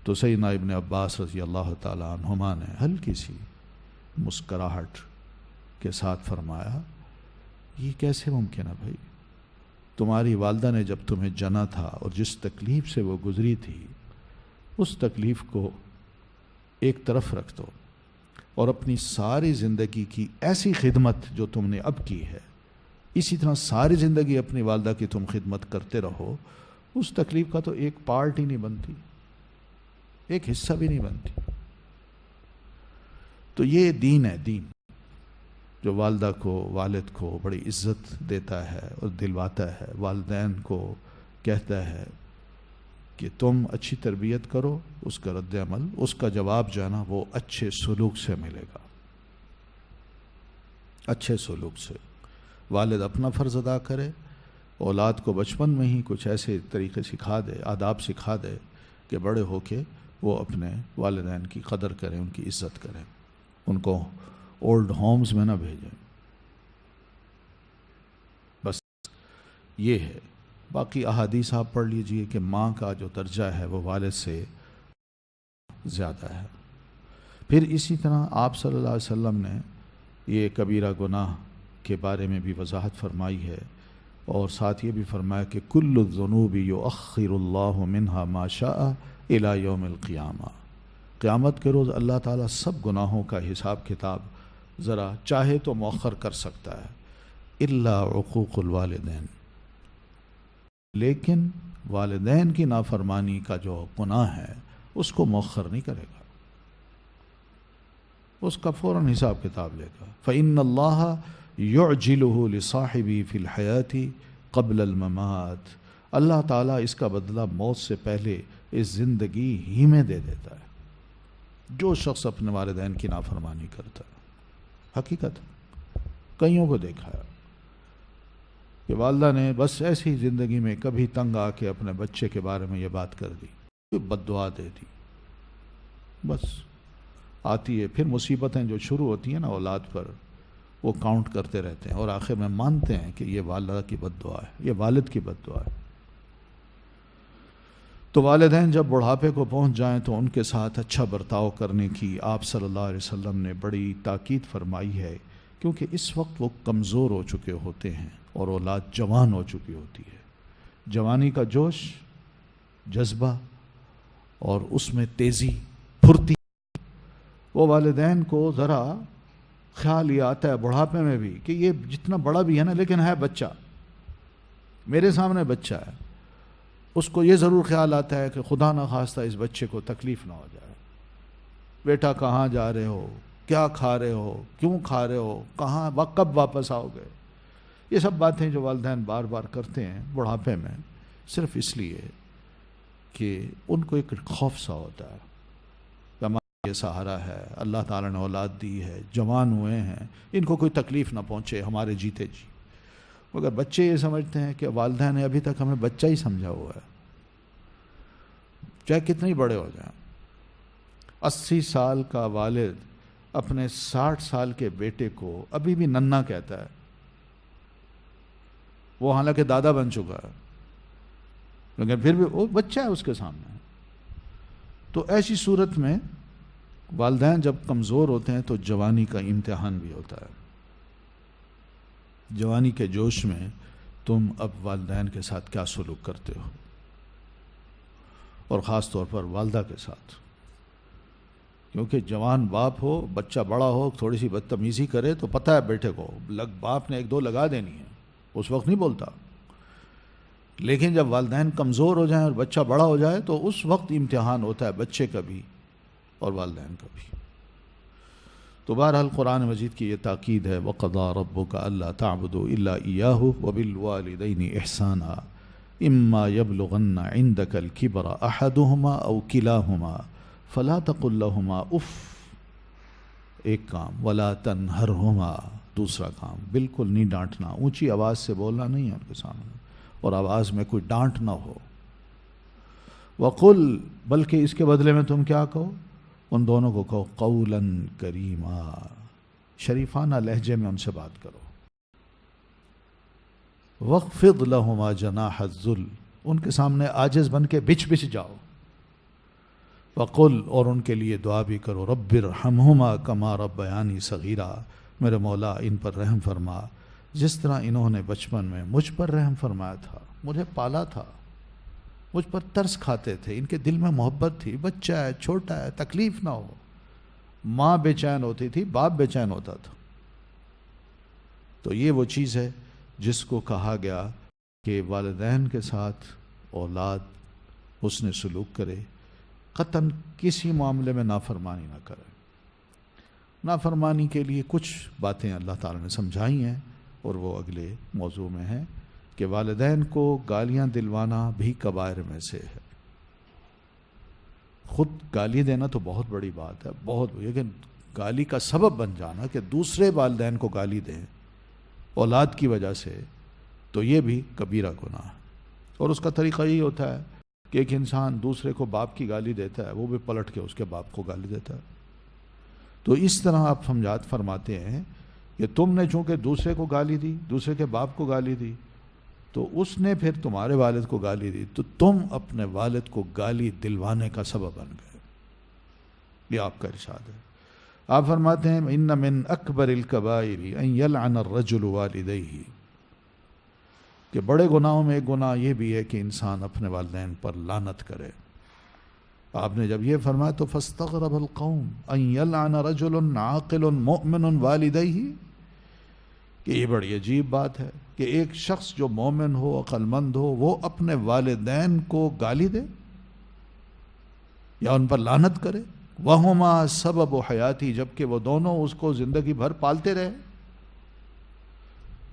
تو سیدنا ابن عباس رضی اللہ تعالیٰ عنہما نے ہلکی سی مسکراہٹ کے ساتھ فرمایا، یہ کیسے ممکن ہے بھائی؟ تمہاری والدہ نے جب تمہیں جنا تھا اور جس تکلیف سے وہ گزری تھی، اس تکلیف کو ایک طرف رکھ دو، اور اپنی ساری زندگی کی ایسی خدمت جو تم نے اب کی ہے اسی طرح ساری زندگی اپنی والدہ کی تم خدمت کرتے رہو، اس تکلیف کا تو ایک پارٹ ہی نہیں بنتی، ایک حصہ بھی نہیں بنتی۔ تو یہ دین ہے، دین جو والدہ کو، والد کو بڑی عزت دیتا ہے اور دلواتا ہے، والدین کو کہتا ہے کہ تم اچھی تربیت کرو، اس کا رد عمل، اس کا جواب جو ہے نا وہ اچھے سلوک سے ملے گا، اچھے سلوک سے۔ والد اپنا فرض ادا کرے، اولاد کو بچپن میں ہی کچھ ایسے طریقے سکھا دے، آداب سکھا دے کہ بڑے ہو کے وہ اپنے والدین کی قدر کریں، ان کی عزت کریں، ان کو اولڈ ہومز میں نہ بھیجیں۔ بس یہ ہے۔ باقی احادیث آپ پڑھ لیجئے کہ ماں کا جو درجہ ہے وہ والد سے زیادہ ہے۔ پھر اسی طرح آپ صلی اللہ علیہ وسلم نے یہ کبیرہ گناہ کے بارے میں بھی وضاحت فرمائی ہے، اور ساتھ یہ بھی فرمایا کہ کل الذنوب یؤخر اللہ منہا ما شاء الی یوم القیامہ، قیامت کے روز اللہ تعالیٰ سب گناہوں کا حساب کتاب ذرا چاہے تو مؤخر کر سکتا ہے، الا عقوق الوالدین، لیکن والدین کی نافرمانی کا جو گناہ ہے اس کو مؤخر نہیں کرے گا، اس کا فوراً حساب کتاب لے گا۔ فإن اللہ یعجلہ لصاحبی فی الحیات قبل الممات، اللہ تعالیٰ اس کا بدلہ موت سے پہلے اس زندگی ہی میں دے دیتا ہے جو شخص اپنے والدین کی نافرمانی کرتا ہے۔ حقیقت کئیوں کو دیکھا ہے کہ والدہ نے بس ایسی زندگی میں کبھی تنگ آ کے اپنے بچے کے بارے میں یہ بات کر دی، کوئی بد دعا دے دی، بس آتی ہے پھر مصیبتیں جو شروع ہوتی ہیں نا اولاد پر، وہ کاؤنٹ کرتے رہتے ہیں اور آخر میں مانتے ہیں کہ یہ والدہ کی بد دعا ہے، یہ والد کی بد دعا ہے۔ تو والدین جب بڑھاپے کو پہنچ جائیں تو ان کے ساتھ اچھا برتاؤ کرنے کی آپ صلی اللہ علیہ وسلم نے بڑی تاکید فرمائی ہے، کیونکہ اس وقت وہ کمزور ہو چکے ہوتے ہیں اور اولاد جوان ہو چکی ہوتی ہے۔ جوانی کا جوش، جذبہ اور اس میں تیزی، پھرتی، وہ والدین کو ذرا خیال یہ آتا ہے بڑھاپے میں بھی کہ یہ جتنا بڑا بھی ہے نا لیکن ہے بچہ، میرے سامنے بچہ ہے، اس کو یہ ضرور خیال آتا ہے کہ خدا نخواستہ اس بچے کو تکلیف نہ ہو جائے، بیٹا کہاں جا رہے ہو، کیا کھا رہے ہو، کیوں کھا رہے ہو، کہاں کب واپس آؤ گے۔ یہ سب باتیں جو والدین بار بار کرتے ہیں بڑھاپے میں، صرف اس لیے کہ ان کو ایک خوف سا ہوتا ہے کہ ہمارا یہ سہارا ہے، اللہ تعالیٰ نے اولاد دی ہے، جوان ہوئے ہیں، ان کو کوئی تکلیف نہ پہنچے ہمارے جیتے جی۔ مگر بچے یہ سمجھتے ہیں کہ والدین نے ابھی تک ہمیں بچہ ہی سمجھا ہوا ہے، چاہے کتنے ہی بڑے ہو جائیں۔ 80 سال کا والد اپنے 60 سال کے بیٹے کو ابھی بھی ننھا کہتا ہے، وہ حالانکہ دادا بن چکا ہے لیکن پھر بھی وہ بچہ ہے اس کے سامنے۔ تو ایسی صورت میں والدین جب کمزور ہوتے ہیں تو جوانی کا امتحان بھی ہوتا ہے۔ جوانی کے جوش میں تم اب والدین کے ساتھ کیا سلوک کرتے ہو، اور خاص طور پر والدہ کے ساتھ، کیونکہ جوان باپ ہو، بچہ بڑا ہو، تھوڑی سی بدتمیزی کرے تو پتہ ہے بیٹے کو باپ نے 1-2 لگا دینی ہے، اس وقت نہیں بولتا، لیکن جب والدین کمزور ہو جائیں اور بچہ بڑا ہو جائے تو اس وقت امتحان ہوتا ہے بچے کا بھی اور والدین کا بھی۔ تو بہرحال قرآن مجید کی یہ تاکید ہے، وَقَضَىٰ رَبُّكَ أَلَّا تَعْبُدُوا إِلَّا إِيَّاهُ وَبِالْوَالِدَيْنِ إِحْسَانًا إِمَّا يَبْلُغَنَّ عِندَكَ الْكِبَرَ أَحَدُهُمَا أَوْ كِلَاهُمَا فَلَا تَقُل لَّهُمَا اُفٍّ، ایک کام، وَلَا تَنْهَرْهُمَا، دوسرا کام، بالکل نہیں ڈانٹنا، اونچی آواز سے بولنا نہیں ہے ان کے سامنے، اور آواز میں کوئی ڈانٹ نہ ہو۔ وَقُل، بلکہ اس کے بدلے میں تم کیا کہو، ان دونوں کو کہو قولاً کریما، شریفانہ لہجے میں ان سے بات کرو۔ وَاخْفِضْ لَهُمَا جَنَاحَ الذُّلِّ، ان کے سامنے عاجز بن کے بچ جاؤ۔ وَقُلْ، اور ان کے لیے دعا بھی کرو، رَبِّ ارْحَمْهُمَا كَمَا رَبَّيَانِي صَغِيرًا، میرے مولا ان پر رحم فرما جس طرح انہوں نے بچپن میں مجھ پر رحم فرمایا تھا، مجھے پالا تھا، مجھ پر ترس کھاتے تھے، ان کے دل میں محبت تھی، بچہ ہے، چھوٹا ہے، تکلیف نہ ہو۔ ماں بے چین ہوتی تھی، باپ بے چین ہوتا تھا۔ تو یہ وہ چیز ہے جس کو کہا گیا کہ والدین کے ساتھ اولاد حسن سلوک کرے، قطعاً کسی معاملے میں نافرمانی نہ کرے۔ نافرمانی کے لیے کچھ باتیں اللہ تعالیٰ نے سمجھائی ہیں، اور وہ اگلے موضوع میں ہے کہ والدین کو گالیاں دلوانا بھی کبائر میں سے ہے۔ خود گالی دینا تو بہت بڑی بات ہے، لیکن گالی کا سبب بن جانا کہ دوسرے والدین کو گالی دیں اولاد کی وجہ سے، تو یہ بھی کبیرہ گناہ ہے۔ اور اس کا طریقہ یہی ہوتا ہے کہ ایک انسان دوسرے کو باپ کی گالی دیتا ہے، وہ بھی پلٹ کے اس کے باپ کو گالی دیتا ہے۔ تو اس طرح آپ فرماتے ہیں کہ تم نے چونکہ دوسرے کو گالی دی، دوسرے کے باپ کو گالی دی، تو اس نے پھر تمہارے والد کو گالی دی، تو تم اپنے والد کو گالی دلوانے کا سبب بن گئے۔ یہ آپ کا ارشاد ہے۔ آپ فرماتے ہیں ان من اکبر الکبائر ان یلعن الرجل والدیہ، کہ بڑے گناہوں میں ایک گناہ یہ بھی ہے کہ انسان اپنے والدین پر لعنت کرے۔ آپ نے جب یہ فرمایا تو فاستغرب القوم ان یلعن رجل عاقل مؤمن والدیہ، کہ یہ بڑی عجیب بات ہے کہ ایک شخص جو مومن ہو، عقل مند ہو، وہ اپنے والدین کو گالی دے یا ان پر لعنت کرے، وَهُمَا سَبَبُ حَيَاتِهِ، جبکہ وہ دونوں اس کو زندگی بھر پالتے رہے۔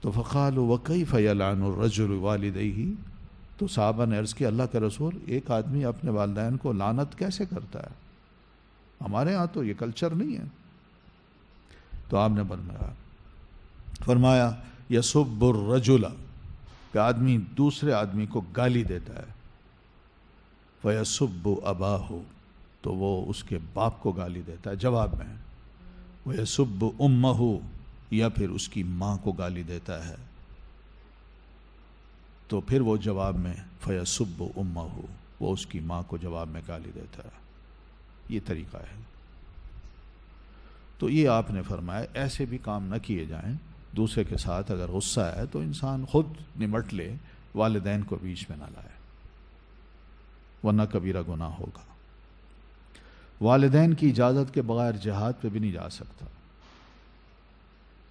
تو فقالوا وَكَيْفَ يَلْعَنُ الرَّجُلُ وَالِدَيْهِ، تو صحابہ نے عرض کیا اللہ کے رسول، ایک آدمی اپنے والدین کو لعنت کیسے کرتا ہے؟ ہمارے ہاں تو یہ کلچر نہیں ہے۔ تو آپ نے فرمایا یسب الرجل، کہ آدمی دوسرے آدمی کو گالی دیتا ہے، فیسب اباہ، تو وہ اس کے باپ کو گالی دیتا ہے جواب میں، ویسب امہ، یا پھر اس کی ماں کو گالی دیتا ہے، تو پھر وہ جواب میں فیسب امہ، وہ اس کی ماں کو جواب میں گالی دیتا ہے۔ یہ طریقہ ہے۔ تو یہ آپ نے فرمایا ایسے بھی کام نہ کیے جائیں، دوسرے کے ساتھ اگر غصہ ہے تو انسان خود نمٹ لے، والدین کو بیچ میں نہ لائے، ورنہ کبیرہ گناہ ہوگا۔ والدین کی اجازت کے بغیر جہاد پہ بھی نہیں جا سکتا۔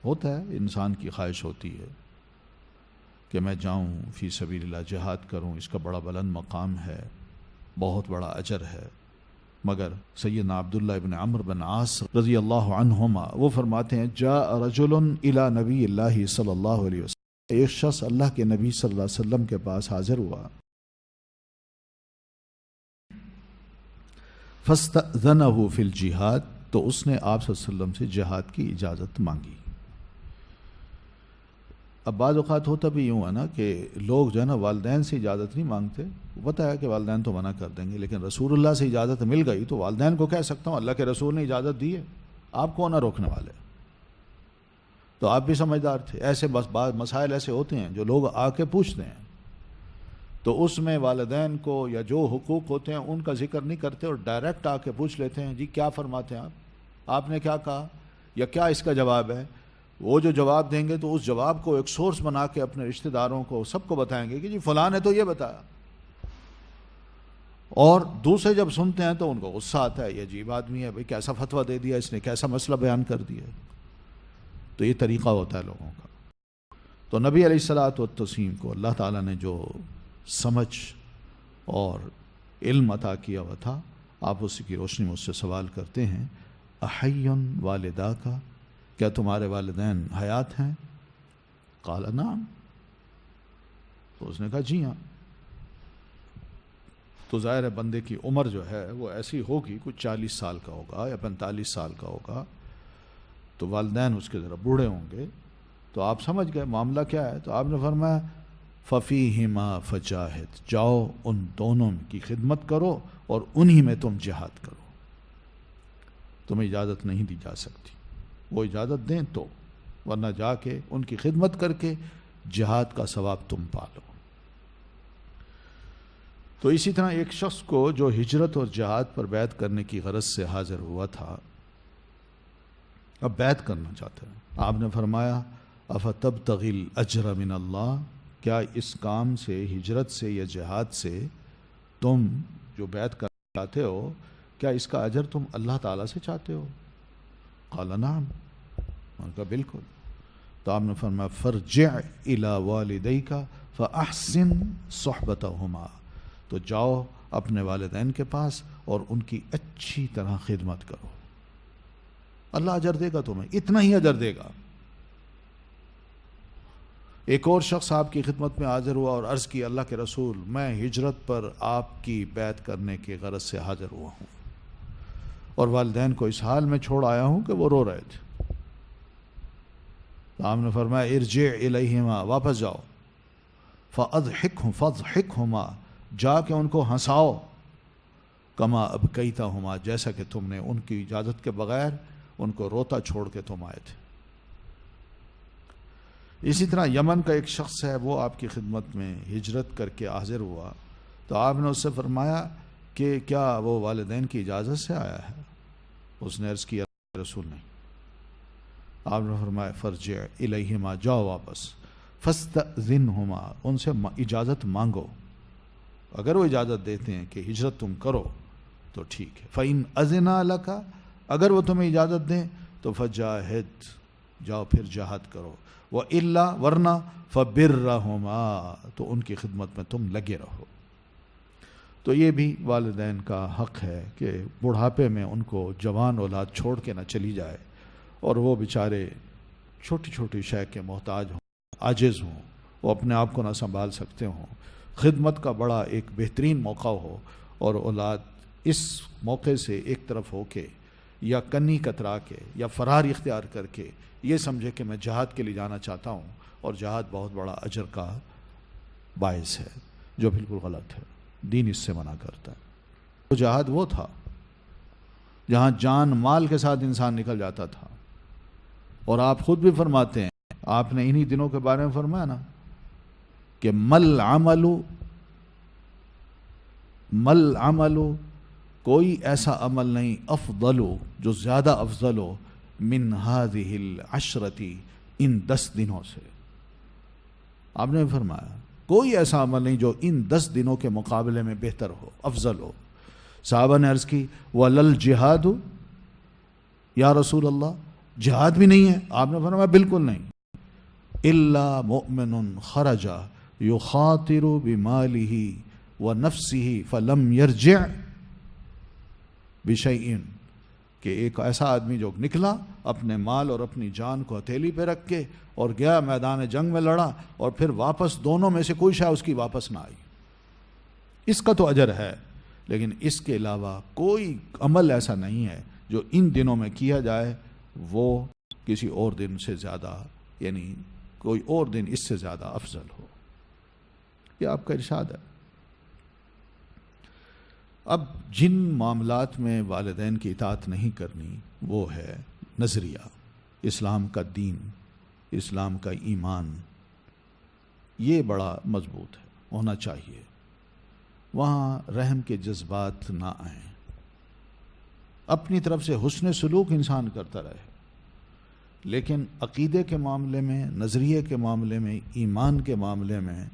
ہوتا ہے انسان کی خواہش ہوتی ہے کہ میں جاؤں فی سبیل اللہ، جہاد کروں، اس کا بڑا بلند مقام ہے، بہت بڑا اجر ہے، مگر سیدنا عبداللہ ابن عمرو بن عاص رضی اللہ عنہما وہ فرماتے ہیں جاء رجل الی نبی اللہ صلی اللہ علیہ وسلم، ایک شخص اللہ کے نبی صلی اللہ علیہ وسلم کے پاس حاضر ہوا، فاستأذنہ فی الجہاد، تو اس نے آپ صلی اللہ علیہ وسلم سے جہاد کی اجازت مانگی۔ اب بعض اوقات ہوتا بھی یوں ہے نا کہ لوگ جو ہے نا والدین سے اجازت نہیں مانگتے، پتہ ہے کہ والدین تو منع کر دیں گے، لیکن رسول اللہ سے اجازت مل گئی تو والدین کو کہہ سکتا ہوں اللہ کے رسول نے اجازت دی ہے، آپ کو نہ روکنے والے۔ تو آپ بھی سمجھدار تھے، ایسے بس بعض مسائل ایسے ہوتے ہیں جو لوگ آ کے پوچھتے ہیں، تو اس میں والدین کو یا جو حقوق ہوتے ہیں ان کا ذکر نہیں کرتے اور ڈائریکٹ آ کے پوچھ لیتے ہیں جی کیا فرماتے ہیں آپ نے کیا کہا یا کیا اس کا جواب ہے۔ وہ جو جواب دیں گے تو اس جواب کو ایک سورس بنا کے اپنے رشتہ داروں کو سب کو بتائیں گے کہ جی فلاں نے تو یہ بتایا، اور دوسرے جب سنتے ہیں تو ان کو غصہ آتا ہے، یہ عجیب آدمی ہے بھئی، کیسا فتویٰ دے دیا اس نے، کیسا مسئلہ بیان کر دیا۔ تو یہ طریقہ ہوتا ہے لوگوں کا۔ تو نبی علیہ الصلوۃ والتسلیم کو اللہ تعالیٰ نے جو سمجھ اور علم عطا کیا ہوا تھا، آپ اس کی روشنی میں اس سے سوال کرتے ہیں احی والدہ کا، کیا تمہارے والدین حیات ہیں؟ قال نعم، تو اس نے کہا جی ہاں۔ تو ظاہر ہے بندے کی عمر جو ہے وہ ایسی ہوگی، کچھ 40 سال کا ہوگا یا 45 سال کا ہوگا، تو والدین اس کے ذرا بوڑھے ہوں گے، تو آپ سمجھ گئے معاملہ کیا ہے۔ تو آپ نے فرمایا فَفِيهِمَا فَجَاهِدْ، جاؤ ان دونوں کی خدمت کرو اور انہی میں تم جہاد کرو، تمہیں اجازت نہیں دی جا سکتی، وہ اجازت دیں تو، ورنہ جا کے ان کی خدمت کر کے جہاد کا ثواب تم پالو۔ تو اسی طرح ایک شخص کو جو ہجرت اور جہاد پر بیعت کرنے کی غرض سے حاضر ہوا تھا، اب بیعت کرنا چاہتا ہے، آپ نے فرمایا اَفَتَبْتَغِي الْأَجْرَ مِنَ اللَّهِ، کیا اس کام سے، ہجرت سے یا جہاد سے تم جو بیعت کرنا چاہتے ہو، کیا اس کا اجر تم اللہ تعالیٰ سے چاہتے ہو؟ قال نعم، ان کا بالکل۔ تو تو آپ نے فرمایا فرجع الی والدیک فاحسن صحبتہما، تو جاؤ اپنے والدین کے پاس اور ان کی اچھی طرح خدمت کرو، اللہ اجر دے گا تمہیں، اتنا ہی اجر دے گا۔ ایک اور شخص آپ کی خدمت میں حاضر ہوا اور عرض کی اللہ کے رسول میں ہجرت پر آپ کی بیعت کرنے کی غرض سے حاضر ہوا ہوں اور والدین کو اس حال میں چھوڑ آیا ہوں کہ وہ رو رہے تھے۔ تو آپ نے فرمایا ارجع الیہما، واپس جاؤ، فاضحکہما، جا کے ان کو ہنساؤ، کما ابکیتہما، جیسا کہ تم نے ان کی اجازت کے بغیر ان کو روتا چھوڑ کے تم آئے تھے۔ اسی طرح یمن کا ایک شخص ہے، وہ آپ کی خدمت میں ہجرت کر کے حاضر ہوا، تو آپ نے اس سے فرمایا کہ کیا وہ والدین کی اجازت سے آیا ہے؟ اس نے عرض کیا رسول نہیں۔ آپ نے فرمایا فرجع الیہما، جاؤ واپس، فاستأذنہما، ان سے اجازت مانگو، اگر وہ اجازت دیتے ہیں کہ ہجرت تم کرو تو ٹھیک ہے، فإن أذنا لک، اگر وہ تمہیں اجازت دیں تو فجاہد، جاؤ پھر جہاد کرو، وإلا، ورنہ فبرہما، تو ان کی خدمت میں تم لگے رہو۔ تو یہ بھی والدین کا حق ہے کہ بڑھاپے میں ان کو جوان اولاد چھوڑ کے نہ چلی جائے اور وہ بیچارے چھوٹی چھوٹی شے کے محتاج ہوں، عاجز ہوں، وہ اپنے آپ کو نہ سنبھال سکتے ہوں، خدمت کا بڑا ایک بہترین موقع ہو اور اولاد اس موقع سے ایک طرف ہو کے یا کنی کترا کے یا فرار اختیار کر کے یہ سمجھے کہ میں جہاد کے لیے جانا چاہتا ہوں، اور جہاد بہت بڑا اجر کا باعث ہے، جو بالکل غلط ہے، دین اس سے منع کرتا ہے۔ تو جہاد وہ تھا جہاں جان مال کے ساتھ انسان نکل جاتا تھا، اور آپ خود بھی فرماتے ہیں، آپ نے انہی دنوں کے بارے میں فرمایا نا کہ مل عمل، کوئی ایسا عمل نہیں افضل، جو زیادہ افضل ہو، من هذه العشرة، ان 10 دنوں سے۔ آپ نے فرمایا کوئی ایسا عمل نہیں جو ان 10 دنوں کے مقابلے میں بہتر ہو، افضل ہو۔ صحابہ نے عرض کی وَلَلْ جِهَادُ، یا رسول اللہ جہاد بھی نہیں ہے؟ آپ نے فرمایا بالکل نہیں، إِلَّا مُؤْمِنٌ خَرَجَ يُخَاطِرُ بِمَالِهِ وَنَفْسِهِ فَلَمْ يَرْجِعْ بِشَيْءٍ، کہ ایک ایسا آدمی جو نکلا اپنے مال اور اپنی جان کو ہتھیلی پہ رکھ کے اور گیا میدان جنگ میں لڑا، اور پھر واپس دونوں میں سے کوئی شے اس کی واپس نہ آئی، اس کا تو اجر ہے، لیکن اس کے علاوہ کوئی عمل ایسا نہیں ہے جو ان دنوں میں کیا جائے وہ کسی اور دن سے زیادہ، یعنی کوئی اور دن اس سے زیادہ افضل ہو۔ یہ آپ کا ارشاد ہے۔ اب جن معاملات میں والدین کی اطاعت نہیں کرنی، وہ ہے نظریہ، اسلام کا دین، اسلام کا ایمان، یہ بڑا مضبوط ہے، ہونا چاہیے، وہاں رحم کے جذبات نہ آئیں، اپنی طرف سے حسن سلوک انسان کرتا رہے، لیکن عقیدے کے معاملے میں، نظریے کے معاملے میں، ایمان کے معاملے میں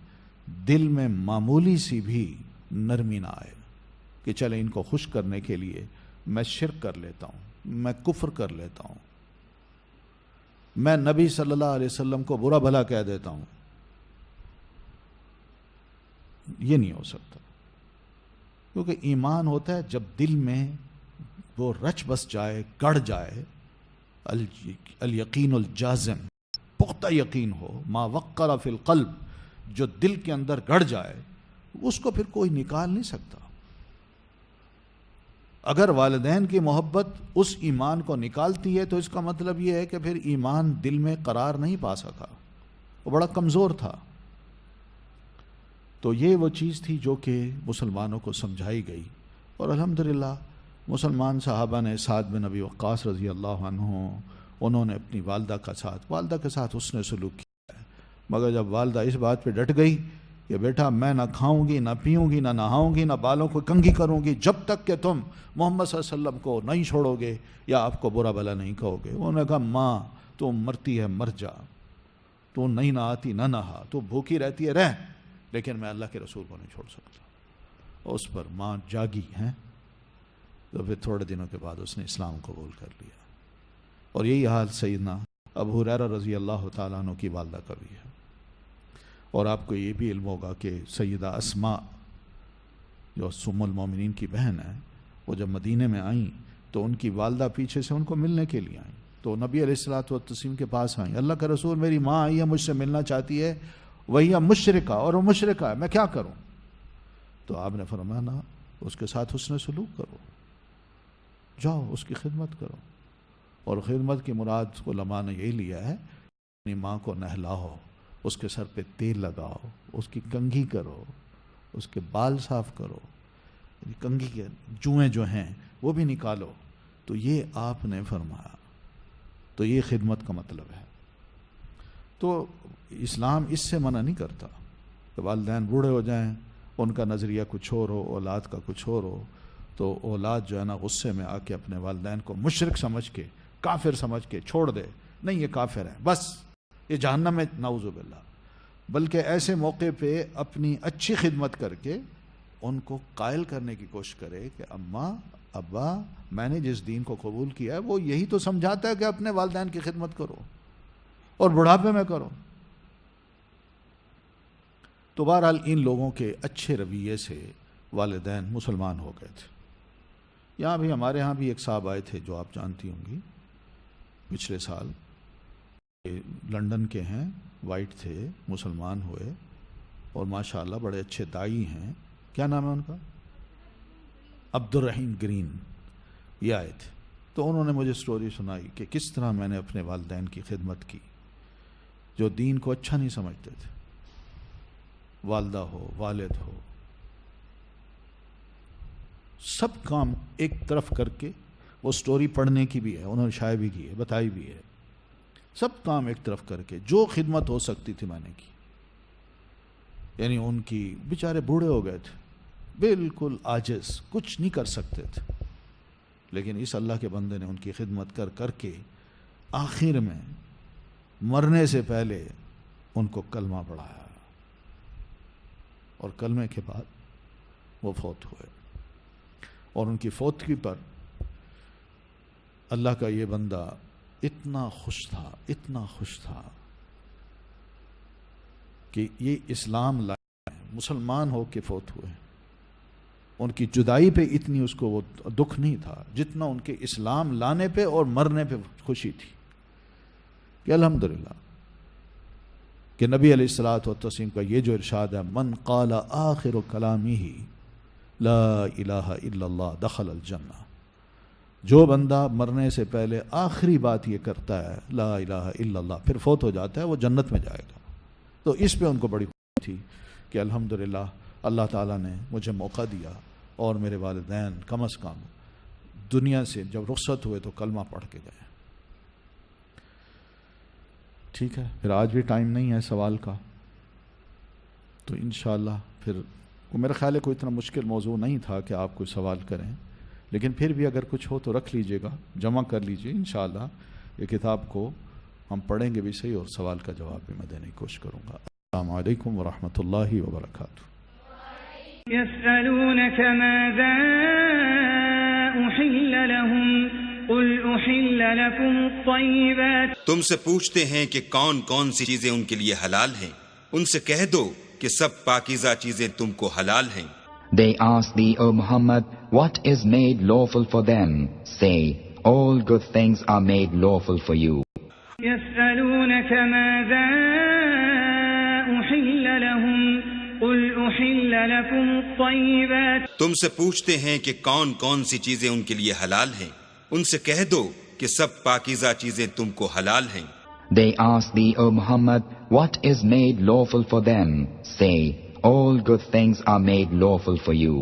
دل میں معمولی سی بھی نرمی نہ آئے کہ چلے ان کو خوش کرنے کے لیے میں شرک کر لیتا ہوں، میں کفر کر لیتا ہوں، میں نبی صلی اللہ علیہ وسلم کو برا بھلا کہہ دیتا ہوں۔ یہ نہیں ہو سکتا، کیونکہ ایمان ہوتا ہے جب دل میں وہ رچ بس جائے، گڑ جائے، الیقین الجازم، پختہ یقین ہو، ما وقر فی القلب، جو دل کے اندر گڑ جائے، اس کو پھر کوئی نکال نہیں سکتا۔ اگر والدین کی محبت اس ایمان کو نکالتی ہے تو اس کا مطلب یہ ہے کہ پھر ایمان دل میں قرار نہیں پا سکا، وہ بڑا کمزور تھا۔ تو یہ وہ چیز تھی جو کہ مسلمانوں کو سمجھائی گئی، اور الحمدللہ مسلمان صحابہ نے، سعد بن ابی وقاص رضی اللہ عنہ، انہوں نے اپنی والدہ کے ساتھ حسن سلوک کیا ہے، مگر جب والدہ اس بات پہ ڈٹ گئی کہ بیٹا میں نہ کھاؤں گی، نہ پیوں گی، نہ نہاؤں گی، نہ بالوں کو کنگھی کروں گی جب تک کہ تم محمد صلی اللہ علیہ وسلم کو نہیں چھوڑو گے یا آپ کو برا بھلا نہیں کہو گے، انہوں نے کہا ماں تو مرتی ہے مر جا، تو نہیں نہاتی نہ نہا، تو بھوکی رہتی ہے رہ، لیکن میں اللہ کے رسول کو نہیں چھوڑ سکتا۔ اس پر ماں جاگی ہیں، تو پھر تھوڑے دنوں کے بعد اس نے اسلام قبول کر لیا، اور یہی حال سیدنا ابو ہریرہ رضی اللہ تعالیٰ عنہ کی والدہ کا بھی ہے۔ اور آپ کو یہ بھی علم ہوگا کہ سیدہ اسماء جو ام المومنین کی بہن ہے، وہ جب مدینے میں آئیں تو ان کی والدہ پیچھے سے ان کو ملنے کے لیے آئیں، تو نبی علیہ الصلوۃ والتسلیم کے پاس آئیں، اللہ کا رسول میری ماں آئی ہے، مجھ سے ملنا چاہتی ہے، وہی مشرکہ اور وہ مشرکہ ہے، میں کیا کروں؟ تو آپ نے فرمایا نا، اس کے ساتھ حسن سلوک کرو، جاؤ اس کی خدمت کرو۔ اور خدمت کی مراد علماء نے یہی لیا ہے، اپنی ماں کو نہلاؤ، اس کے سر پہ تیل لگاؤ، اس کی کنگھی کرو، اس کے بال صاف کرو، کنگھی کے جوئیں جو ہیں وہ بھی نکالو، تو یہ آپ نے فرمایا، تو یہ خدمت کا مطلب ہے۔ تو اسلام اس سے منع نہیں کرتا کہ والدین بوڑھے ہو جائیں، ان کا نظریہ کچھ اور ہو، اولاد کا کچھ اور ہو، تو اولاد جو ہے نا غصے میں آ کے اپنے والدین کو مشرک سمجھ کے، کافر سمجھ کے چھوڑ دے، نہیں یہ کافر ہے، بس یہ جہنم میں، نعوذ باللہ۔ بلکہ ایسے موقع پہ اپنی اچھی خدمت کر کے ان کو قائل کرنے کی کوشش کرے کہ اماں ابا، میں نے جس دین کو قبول کیا ہے وہ یہی تو سمجھاتا ہے کہ اپنے والدین کی خدمت کرو اور بڑھاپے میں کرو۔ تو بہرحال ان لوگوں کے اچھے رویے سے والدین مسلمان ہو گئے تھے۔ یہاں بھی ہمارے ہاں بھی ایک صاحب آئے تھے جو آپ جانتی ہوں گی، پچھلے سال، لندن کے ہیں، وائٹ تھے، مسلمان ہوئے اور ماشاءاللہ بڑے اچھے داعی ہیں۔ کیا نام ہے ان کا؟ عبد الرحیم گرین۔ یہ آئے تھے تو انہوں نے مجھے سٹوری سنائی کہ کس طرح میں نے اپنے والدین کی خدمت کی جو دین کو اچھا نہیں سمجھتے تھے، والدہ ہو، والد ہو، سب کام ایک طرف کر کے، وہ سٹوری پڑھنے کی بھی ہے، انہوں نے شائع بھی کی ہے، بتائی بھی ہے، سب کام ایک طرف کر کے جو خدمت ہو سکتی تھی میں نے کی۔ یعنی ان کی، بیچارے بوڑھے ہو گئے تھے، بالکل عاجز، کچھ نہیں کر سکتے تھے، لیکن اس اللہ کے بندے نے ان کی خدمت کر کر کے آخر میں مرنے سے پہلے ان کو کلمہ پڑھایا، اور کلمے کے بعد وہ فوت ہوئے۔ اور ان کی فوتگی پر اللہ کا یہ بندہ اتنا خوش تھا، اتنا خوش تھا کہ یہ اسلام لائے، مسلمان ہو کے فوت ہوئے۔ ان کی جدائی پہ اتنی اس کو وہ دکھ نہیں تھا جتنا ان کے اسلام لانے پہ اور مرنے پہ خوشی تھی کہ الحمدللہ، کہ نبی علیہ الصلوۃ والتسلیم کا یہ جو ارشاد ہے، من قال آخر کلامہ لا الہ الا اللہ دخل الجنہ، جو بندہ مرنے سے پہلے آخری بات یہ کرتا ہے لا الہ الا اللہ، پھر فوت ہو جاتا ہے، وہ جنت میں جائے گا۔ تو اس پہ ان کو بڑی خوشی تھی کہ الحمدللہ اللہ تعالیٰ نے مجھے موقع دیا اور میرے والدین کم از کم دنیا سے جب رخصت ہوئے تو کلمہ پڑھ کے گئے۔ ٹھیک ہے، پھر آج بھی ٹائم نہیں ہے سوال کا، تو انشاءاللہ پھر میرا خیال ہے کوئی اتنا مشکل موضوع نہیں تھا کہ آپ کوئی سوال کریں، لیکن پھر بھی اگر کچھ ہو تو رکھ لیجئے گا، جمع کر لیجئے، انشاءاللہ یہ کتاب کو ہم پڑھیں گے بھی صحیح اور سوال کا جواب بھی میں دینے کی کوشش کروں گا۔ السلام علیکم ورحمۃ اللہ وبرکاتہ۔ يسألونك ماذا أحل لهم قل أحل لكم الطيبات، تم سے پوچھتے ہیں کہ کون کون سی چیزیں ان کے لیے حلال ہیں، ان سے کہہ دو کہ سب پاکیزہ چیزیں تم کو حلال ہیں۔ They ask thee, O Muhammad, what is made lawful for them? Say, all good things are made lawful for you. يسألونك ماذا أحل لهم قل أحل لكم الطيبات، تم سے پوچھتے ہیں کہ کون کون سی چیزیں ان کے لیے حلال ہیں، ان سے کہہ دو کہ سب پاکیزہ چیزیں تم کو حلال ہیں۔ They ask thee, O Muhammad, what is made lawful for them? Say, all good things are made lawful for you.